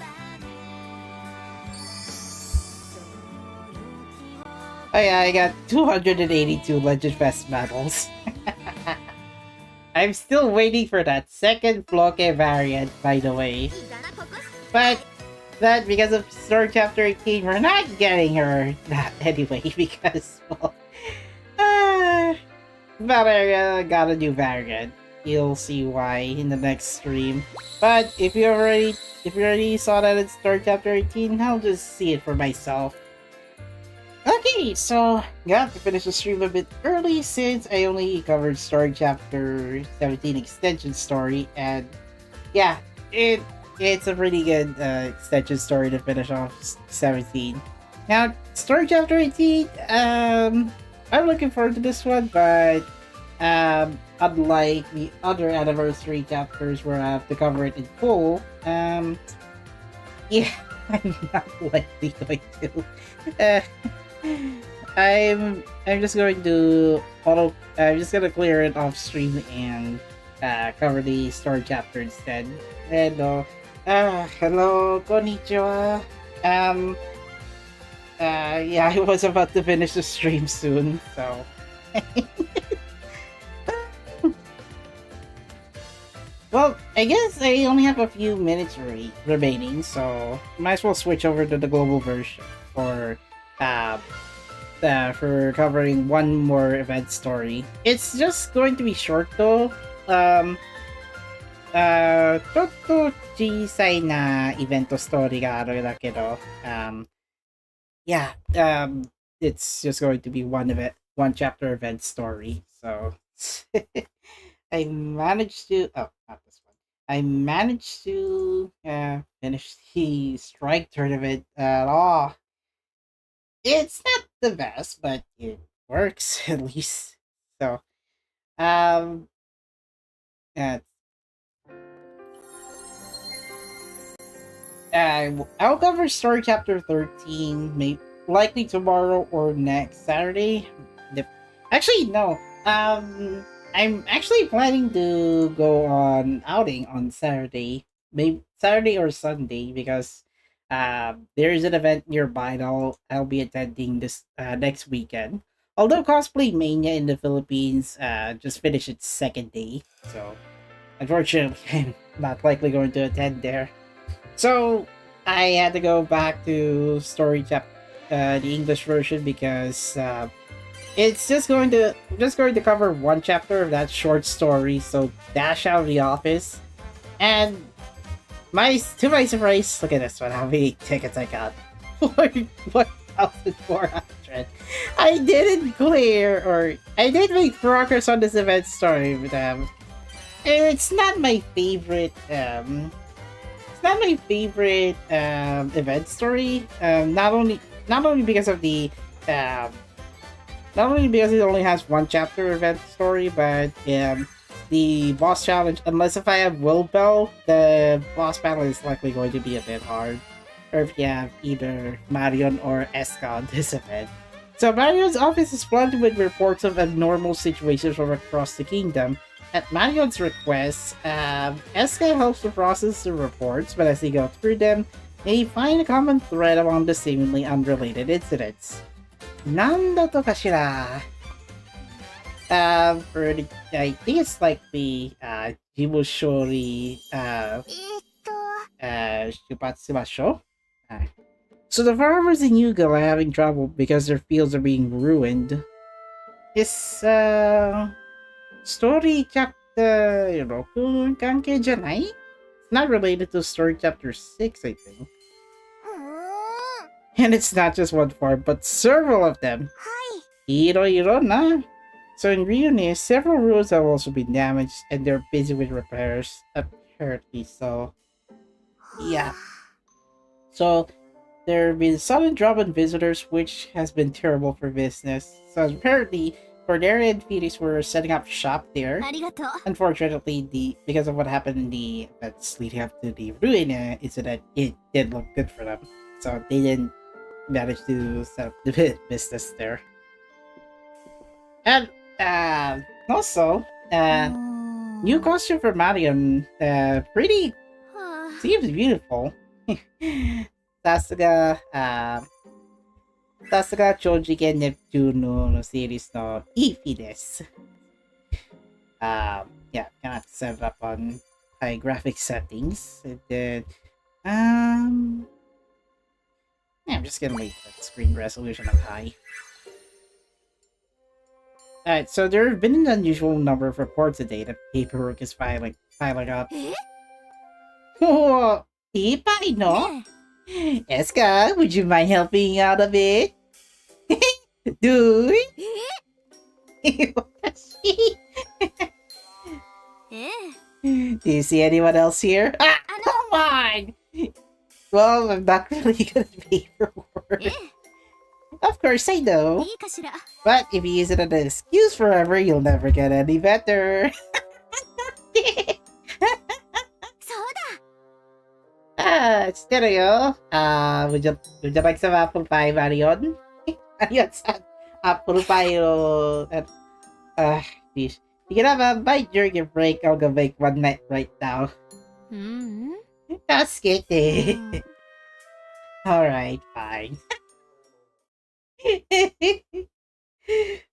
Oh yeah, I got 282 Legend Fest medals. I'm still waiting for that second Bloke variant, by the way. But that because of Story Chapter 18, we're not getting her that anyway because, well, Valeria got a new variant. You'll see why in the next stream. But if you already saw that in Story Chapter 18, I'll just see it for myself. Okay, so got to finish the stream a bit early since I only covered Story Chapter 17 extension story, and yeah, it's a pretty good extension story to finish off 17. Now, Story Chapter 18, I'm looking forward to this one, but unlike the other anniversary chapters where I have to cover it in full, yeah, I'm not likely going to. I'm just going to I'm just gonna clear it off stream and cover the story chapter instead. Hello, hello, konnichiwa. Yeah, I was about to finish the stream soon, so. Well, I guess I only have a few minutes remaining, so might as well switch over to the global version for covering one more event story. It's just going to be short though. ちょっと小さいなイベントストーリーがあるだけど、yeah, it's just going to be one chapter event story. So I managed to not this one. I managed to finish the strike tournament at all. It's not the best, but it works at least. So, I'll cover story chapter 13, likely tomorrow or next Saturday. Actually, no. I'm actually planning to go on outing on Saturday, maybe Saturday or Sunday, because there is an event nearby that I'll be attending this next weekend. Although Cosplay Mania in the Philippines just finished its second day, so unfortunately I'm not likely going to attend there. So I had to go back to the English version because it's just going to cover one chapter of that short story. So dash out of the office, and to my surprise, look at this one. How many tickets I got? 1,400. I didn't clear, or I did make progress on this event story, but it's not my favorite. It's not my favorite event story. Not only because of the not only because it only has one chapter event story, but the boss challenge, unless if I have Will Bell, the boss battle is likely going to be a bit hard. Or if you have either Marion or Eska on this event. So Marion's office is flooded with reports of abnormal situations from across the kingdom. At Marion's request, Eska helps to process the reports, but as they go through them, they find a common thread among the seemingly unrelated incidents. Nanda to kashira? I think it's like the Jibushori Shupatsubasho. So the farmers in Yuga are having trouble because their fields are being ruined. This story chapter Roku Kanke Janai? It's not related to story chapter 6, I think. And it's not just one farm, but several of them. Rorona. So in Reunion, several roads have also been damaged and they're busy with repairs, apparently, so yeah. So there have been sudden drop in visitors, which has been terrible for business. So apparently, Cordelia and Felix were setting up shop there. Unfortunately, because of what happened in the events leading up to the Ruin incident, it didn't look good for them. So they didn't manage to set up the business there. And also, new costume for Marion, pretty seems beautiful. Sasuga Chojiken Neptuno no series no Ifi desu. Yeah, cannot set it up on high graphic settings. And then, yeah, I'm just gonna leave that screen resolution on high. Alright, so there have been an unusual number of reports today that paperwork is piling up. Oh, Ipai no? Eska, would you mind helping out a bit? Do you see anyone else here? Ah, come on! Well, I'm not really good at paperwork. Of course, I know. But if you use it as an excuse forever, you'll never get any better. Stereo. Would you like some apple pie, Marion? Marion-san, apple pie. Fish. You can have a bite during your break. I'll go make one night right now. That's it. Alright, fine.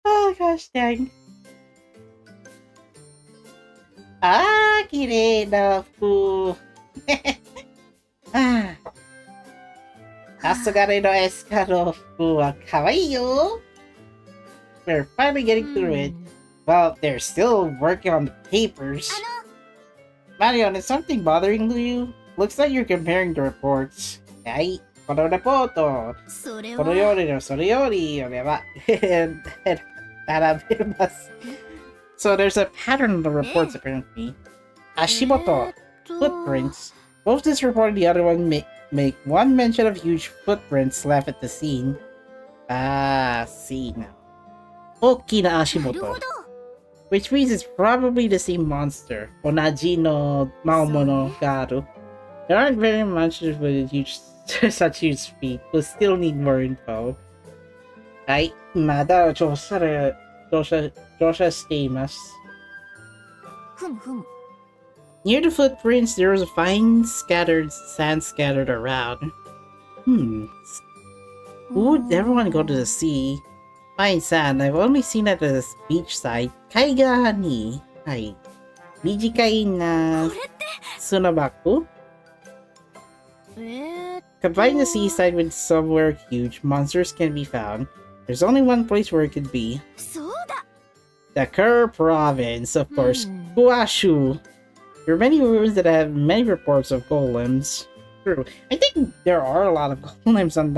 Oh gosh dang. Kirei na fu. Asugare no Eska no fu wa kawaii yo. We're finally getting through it. Well, they're still working on the papers. Marion, is something bothering you? Looks like you're comparing the reports. Ai, kono reporto. Kono yori no sore yori yoreba. So there's a pattern in the reports apparently. Ashimoto, footprints. Both this report and the other one make one mention of huge footprints left at the scene. Scene. Oki na Ashimoto. Which means it's probably the same monster. Onaji no Maomono Garu. There aren't very much of a such huge feat. We'll still need more info. Ai, mada josha steimasu. Near the footprints, there was a fine sand scattered around. Who would ever want to go to the sea? Fine sand, I've only seen it at the beachside. Kaiga ni, hai. Mijikai na Tsunabaku? Combine the seaside with somewhere huge, monsters can be found. There's only one place where it could be. The Kur province, of course. Kuashu. There are many ruins that have many reports of golems. True. I think there are a lot of golems on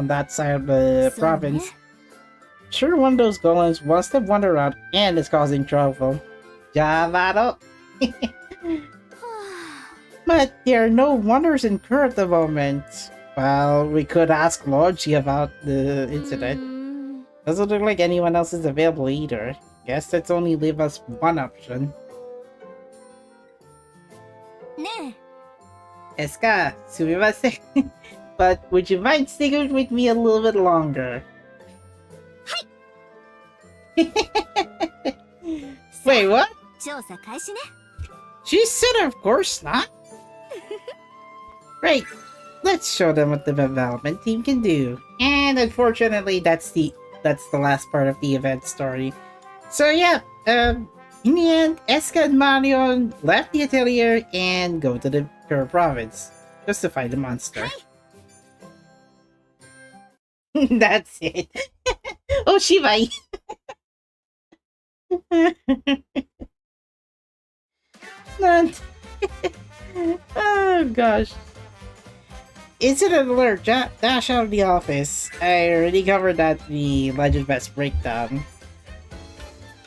that side of the province. Sure, one of those golems must have wandered around and is causing trouble. Javado. But there are no wonders in Kur at the moment. Well, we could ask Lord G about the incident. Doesn't look like anyone else is available either. Guess that's only leave us one option. ね Eska, sumimasen. But would you mind sticking with me a little bit longer? Wait, what? 調査開始ね She said of course not. Right. Let's show them what the development team can do. And unfortunately, that's the last part of the event story. So yeah, in the end, Eska and Marion left the Atelier and go to the Pure Province just to find the monster. That's it. Oh, Shibai. Not. Oh gosh. Incident alert! Dash out of the office. I already covered that in the Legend Best breakdown.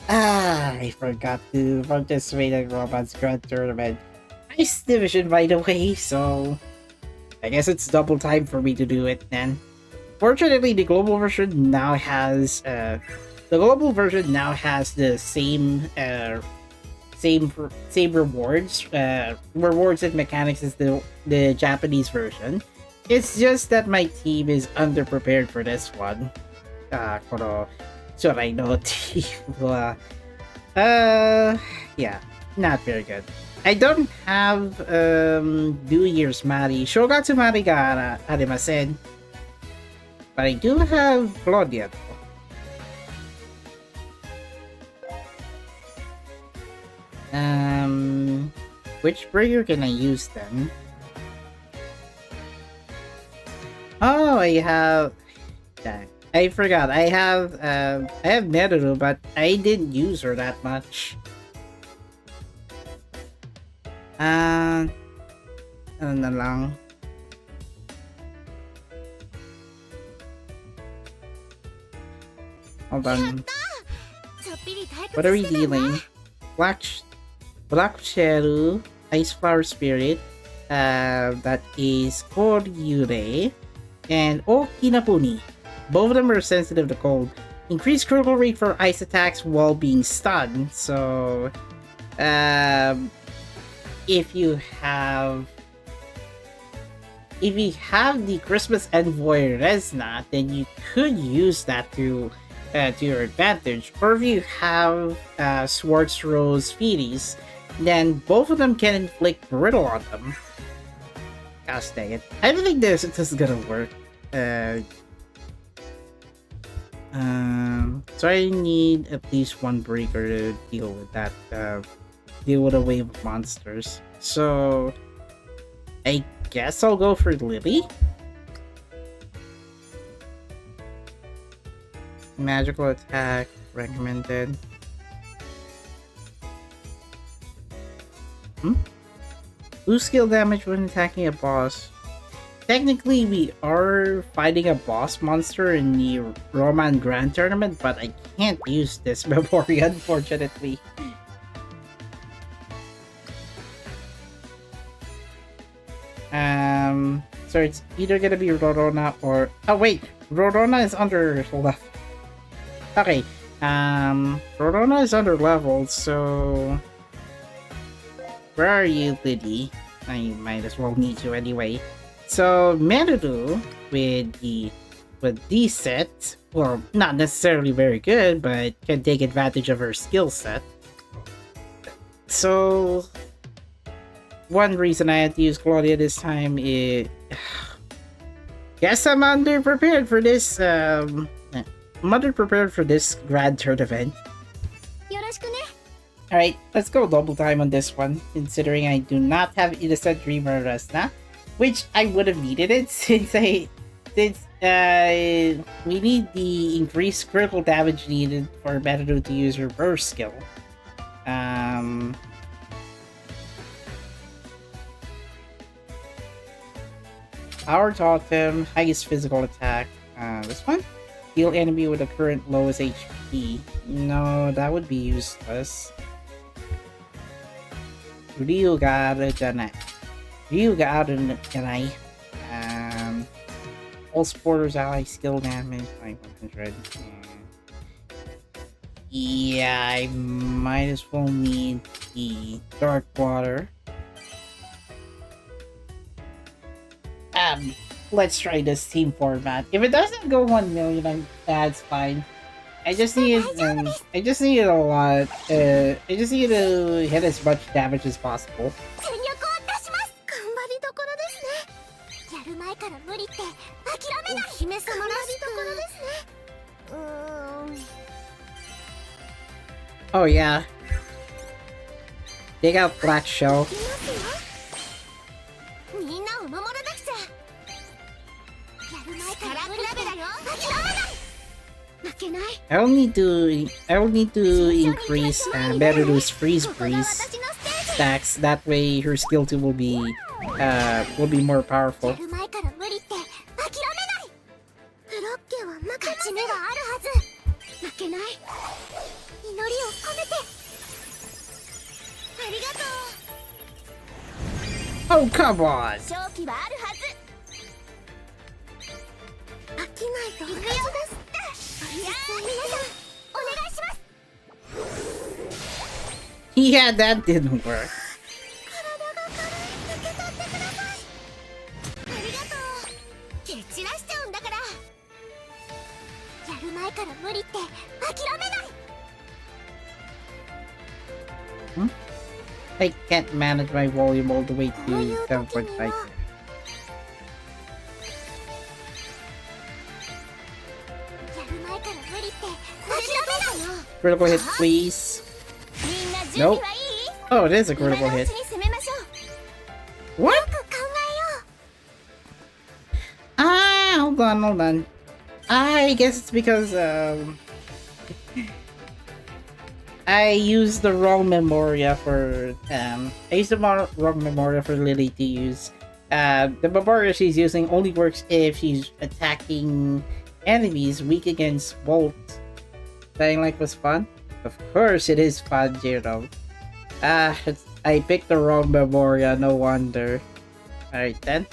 I forgot to participate in Roman's Grand Tournament. Nice division, by the way, so I guess it's double time for me to do it then. Fortunately, the global version now has the same rewards and mechanics as the Japanese version. It's just that my team is underprepared for this one. Yeah, not very good. I don't have New Year's Mari. Shogatsu Mari ga arimasen. But I do have Claudia. Which breaker can I use then? Oh, I have. I forgot. I have Neru, but I didn't use her that much. Ano na lang. Hold on. What are we dealing? Black Cheru, Ice Flower Spirit, that is Koryure, and Okinapuni. Both of them are sensitive to cold. Increased critical rate for ice attacks while being stunned. So, if you have the Christmas Envoy Resna, then you could use that to your advantage. Or if you have Swartz Rose Feeties, then both of them can inflict brittle on them. Gosh dang it. I don't think this is gonna work. So I need at least one breaker to deal with that, deal with a wave of monsters. So I guess I'll go for Lily. Magical attack recommended. Boost skill damage when attacking a boss. Technically, we are fighting a boss monster in the Roman Grand Tournament, but I can't use this memory, unfortunately. So it's either gonna be Rorona or... Oh wait! Rorona is under... Hold on. Okay, Rorona is under leveled, so... Where are you, Liddy? I might as well need you anyway. So, Merudu, with these sets, well, not necessarily very good, but can take advantage of her skill set. So, one reason I had to use Claudia this time is... Guess I'm underprepared for this, I'm underprepared for this Grand Tournament. Alright, let's go double time on this one, considering I do not have Innocent Dreamer Resna, which I would have needed it since we need the increased critical damage needed for Merudu to use her burst skill. Power Totem, highest physical attack. This one? Heal enemy with the current lowest HP. No, that would be useless. Ryuga Janai. All supporters ally skill damage like 100. Yeah, I might as well need the dark water. Let's try this team format. If it doesn't go 1 million, that's fine. I just need I just need a lot. I just need to hit as much damage as possible. 全力を出します。頑張りどころですね。やる前から無理って諦めない。お姫様らしく。頑張りどころですね。Oh yeah. Take out Black Shell. みんなを守らなくちゃ。やる前から比べだよ。諦めない。負けない。I will need to increase Beru's freeze breeze stacks. That way her skill 2 will be more powerful. やる前から無理って諦めない。ブロッケは負けません。勝ち目はあるはず。負けない。祈りを込めて。ありがとう。 Oh come on! 勝機はあるはず。飽きないと同じです。いやー、皆さんお願いします。 Yeah, that didn't work. 体が軽い。受け取ってください。ありがとう。蹴散らしちゃうんだから。やる前から無理って諦めない。 I can't manage my volume all the way to 7.5. やる前から無理って諦めない。 Critical hit, please. みんな準備はいい？ Oh, it is a 今 critical のう hit. ちに攻めましょう。 What? よく考えよう。 Ah, hold on. I guess it's because I used the wrong Memoria for wrong Memoria for Lily to use. The Memoria she's using only works if she's attacking enemies weak against Bolt. Dying Light was fun? Of course it is fun, Jiro. I picked the wrong Memoria, no wonder. Alright then.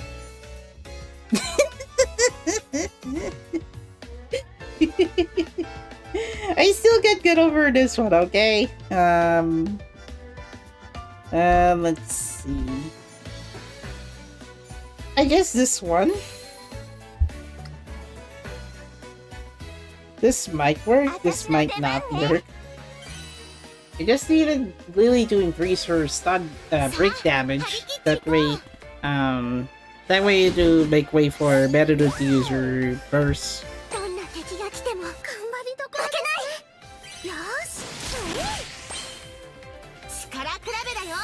I still can't get over this one, okay? Let's see. I guess this one. This might work, this might not work. I just needed Lily to increase her stun break damage. That way to make way for Better to use her burst. どんな敵が来ても頑張りどころ負けない。よーし、力比べだよ。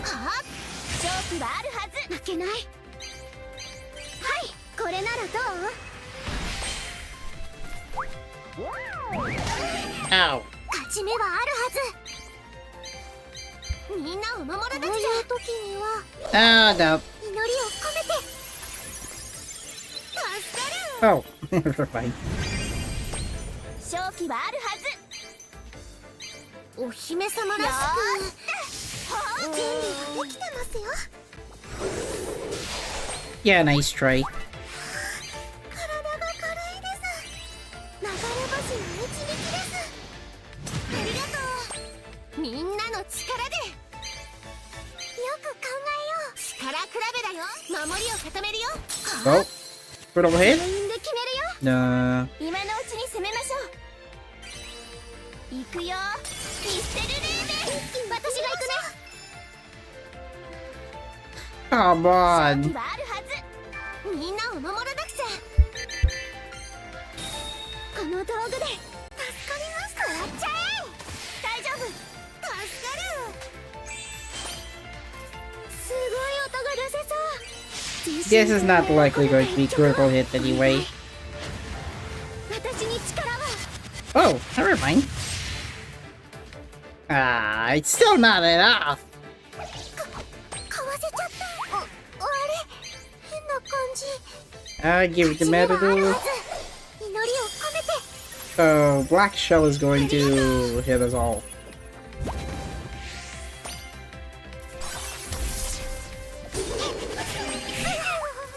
はあ、勝機はあるはず。負けない。はい、これならどう？ Ow. 勝ち目はあるはず。みんなを守らなくちゃ。こういう時には Ah, no. 祈りを込めて。助かる。 Oh, never mind. 勝機はあるはず。お姫様らしく。準備はできてますよ。 Yeah, nice try. 体が軽いです。流れ星の導きです。ありがとう。みんなの力で。よく考えよう。力比べだよ。守りを固めるよ。 Oh, critical hit? 全員で決めるよ。 Nah. 今のうちに攻めましょう。行くよ。ミステルレーベン。私が行くね。 Come 勝 on. 機はあるはず。みんなを守らなくちゃ。この道具で助かりました。やっちゃえ。大丈夫。助かる。すごい音が出せそう。 This is not likely going to be critical hit anyway. 私に力は。 Oh, never mind. Ah, it's still not enough. かわせちゃった。あれ変な感じ。 Give it to 勝ち目はある Metal. はず。祈りを込めて。 So, Black Shell is going to hit us all.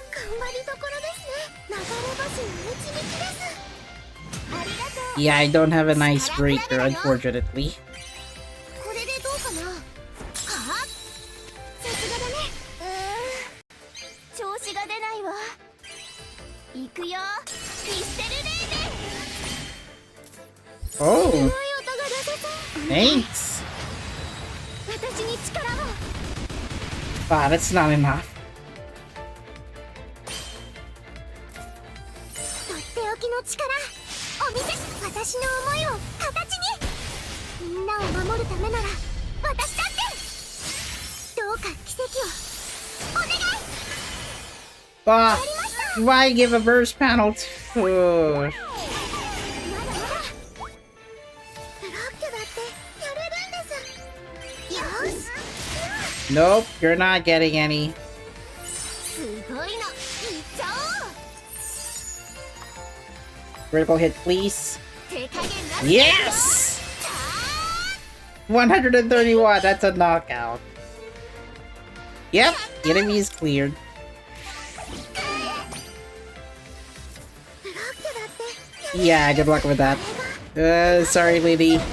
頑張りどころですね。流れ星の導きです。ありがとう。Yeah, I don't have an icebreaker, unfortunately. これでどうかな。はあ、さすがだね。調子が出ないわ。行くよ、ミステルレー Oh, デ。すごい音が出せそう。 thanks. 私に力を。 Wow, that's not enough. とっておきの力お見せ。私の思いを形に。みんなを守るためなら私だって。どうか奇跡をお願い。 Ah, why give a burst panel to... まだまだ。ブロックだってやれるんです。よし。 Nope, you're not getting any. すごいのいっちゃおう。 Critical hit, please. 手加減なし。 Yes! 131, that's a knockout. Yep, enemy is cleared. ブロックだって Yeah, good luck with that. Sorry, lady. 逃が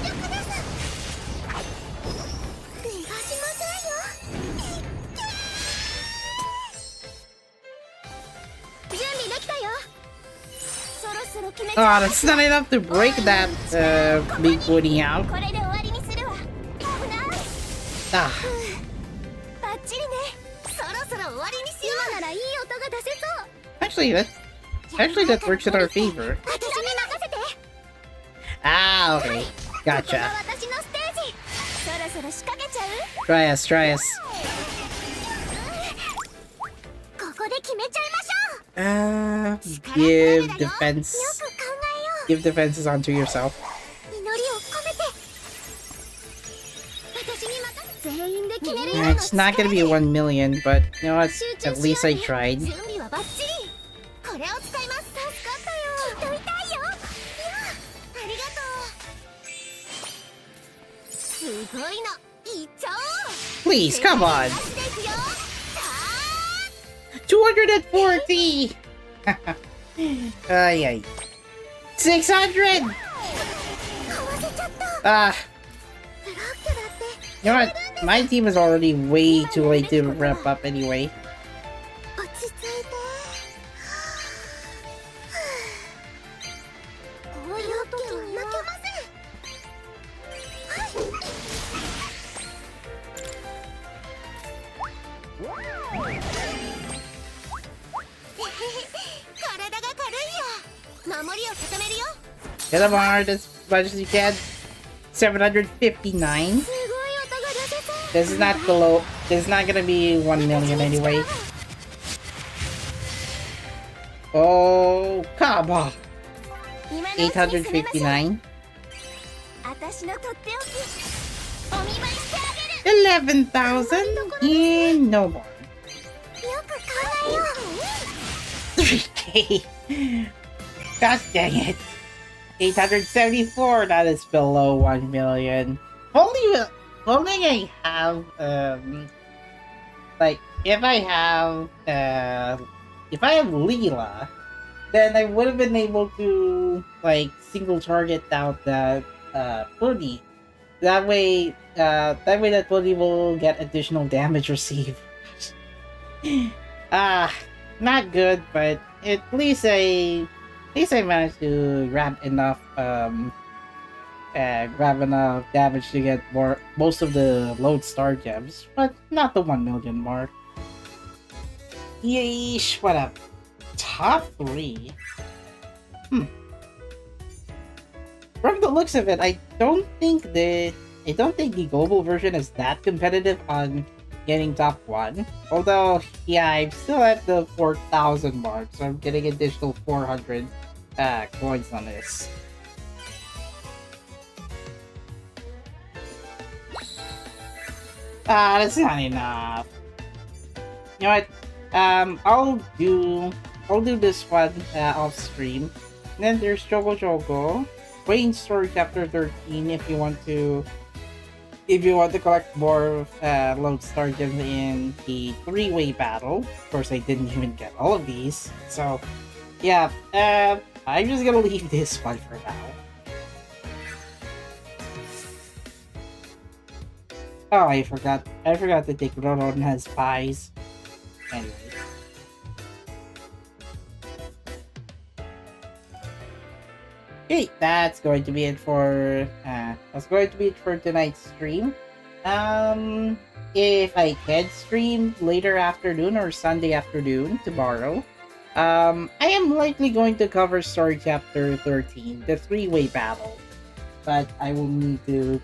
しませんよ。準備できたよ。そろそろ決めち Oh, ゃう。 that's not enough to break that big booty out. これで終わりにするわ。危ない。 Ah, バッチリね。そろそろ終わりにしよう。今ならいい音が出せそう。 actually that works in our favor. 私に任せて。 Ah, okay. ここが Gotcha. 私のステージ。そろそろ仕掛けちゃう。 Try us, try us. ここで決めちゃいましょう。 Give 力比べだよ。 defense. よく考えよう。 Give defenses onto yourself. 祈りを込めて。私に任せ。全員で決めるよう Yeah, な it's not gonna be 1 million, but you know what? 集中 At しよ least う I ね。 tried. 準備はバッチリ。これを使います。助かったよ。きっと痛いよ。いや、ありがとう。すごいのいっちゃおう。 Please, come on. 出していくよ。さあ、 240! Ay, ay. 600! かわせちゃった。 Ah, ブロックだって you know what? My team is already way too late to wrap up anyway. 落ち着いて。こういう時に負けません。体が軽いや。守りを固めるよ。 Hit them hard as much as you can. 759. すごい音が出せそう。 This is not below. This is not gonna be 1 million anyway. Oh, come on. 今のうちに攻めましょう。 859. 私のとっておきお見舞いしてあげる。 11,000. And no more. よく考えよう。 3K. Gosh dang it. 874. That is below 1 million. Only I have like if I have Leela, then I would have been able to like single target out that Pony. That way that Pony will get additional damage received. Not good, but at least I managed to grab enough damage to get most of the lodestar gems, but not the 1 million mark. Yeesh, what up? Top 3? From the looks of it, I don't think the global version is that competitive on getting top 1. Although, yeah, I'm still at the 4,000 mark, so I'm getting additional 400 coins on this. That's not enough. You know what? I'll do this one off stream. Then there's Chogo, Wayne Story Chapter 13 if you want to collect more lodestar gems in the 3-way battle. Of course, I didn't even get all of these, so yeah. I'm just gonna leave this one for now. Oh, I forgot. I forgot to take Rorona's pies. Anyway. Okay, that's going to be it for tonight's stream. If I can stream later afternoon or Sunday afternoon tomorrow, I am likely going to cover story chapter 13, the three-way battle. But I will need to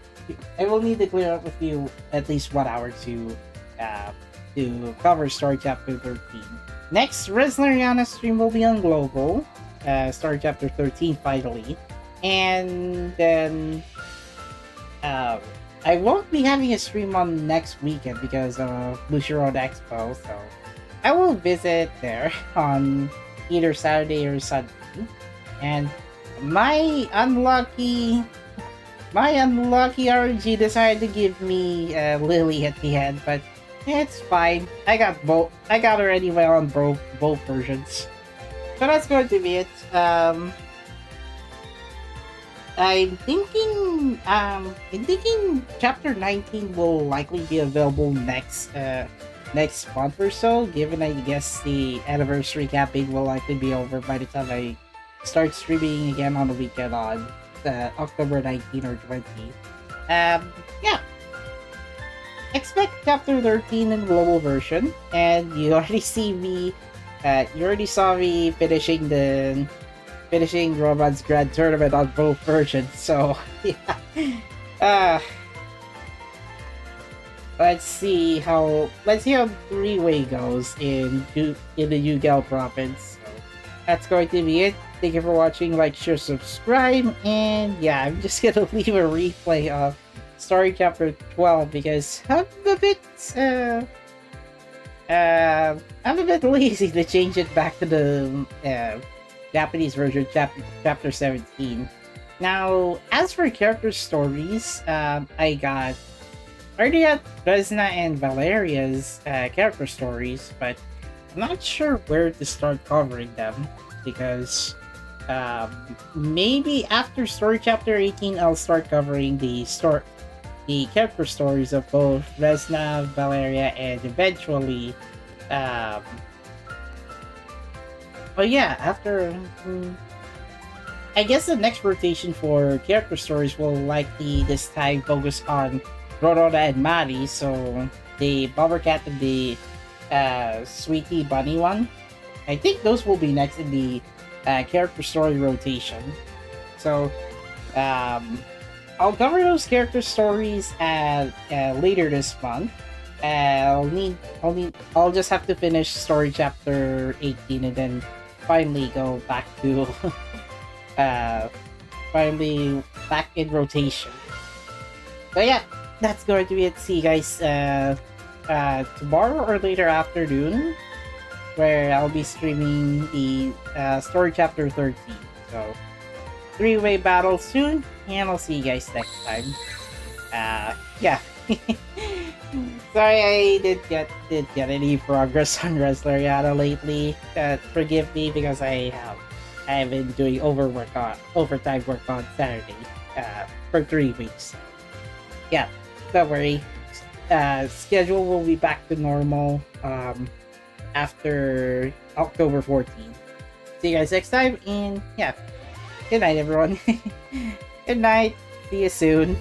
clear up with you at least 1 hour to cover story chapter 13. Next Resleriana stream will be on Global, story chapter 13 finally, and then I won't be having a stream on next weekend because of Bushiroad Expo, so I will visit there on either Saturday or Sunday. And my unlucky RNG decided to give me Lily at the end, but it's fine. I got her anyway on both versions. So that's going to be it. I'm thinking chapter 19 will likely be available next month or so, given I guess the anniversary campaign will likely be over by the time I start streaming again on the weekend on October 19 or 20. Yeah. Expect chapter 13 in global version, and you already saw me finishing Roman's Grand Tournament on both versions, so yeah. Let's see how three-way goes in the Yugel province. So that's going to be it. Thank you for watching, like, share, subscribe, and yeah, I'm just gonna leave a replay of story chapter 12 because I'm a bit lazy to change it back to the Japanese version, chapter 17. Now, as for character stories, I already got Resna and Valeria's character stories, but I'm not sure where to start covering them because maybe after story chapter 18 I'll start covering the character stories of both Resna, Valeria, and eventually I guess the next rotation for character stories will likely this time focus on Rorona and Mari, so the Bomber Cat and the Sweetie Bunny one. I think those will be next in the character story rotation. So I'll cover those character stories later this month. I'll just have to finish story chapter 18 and then finally go back to finally back in rotation. But yeah, that's going to be it. See you guys tomorrow or later afternoon, where I'll be streaming the story chapter 13. So three-way battle soon, and I'll see you guys next time. Yeah. Sorry I didn't get any progress on Resleriana lately. Forgive me because I have been doing overtime work on Saturday for 3 weeks. Yeah, don't worry. Schedule will be back to normal after October 14th. See you guys next time, and yeah, good night everyone. Good night. See you soon.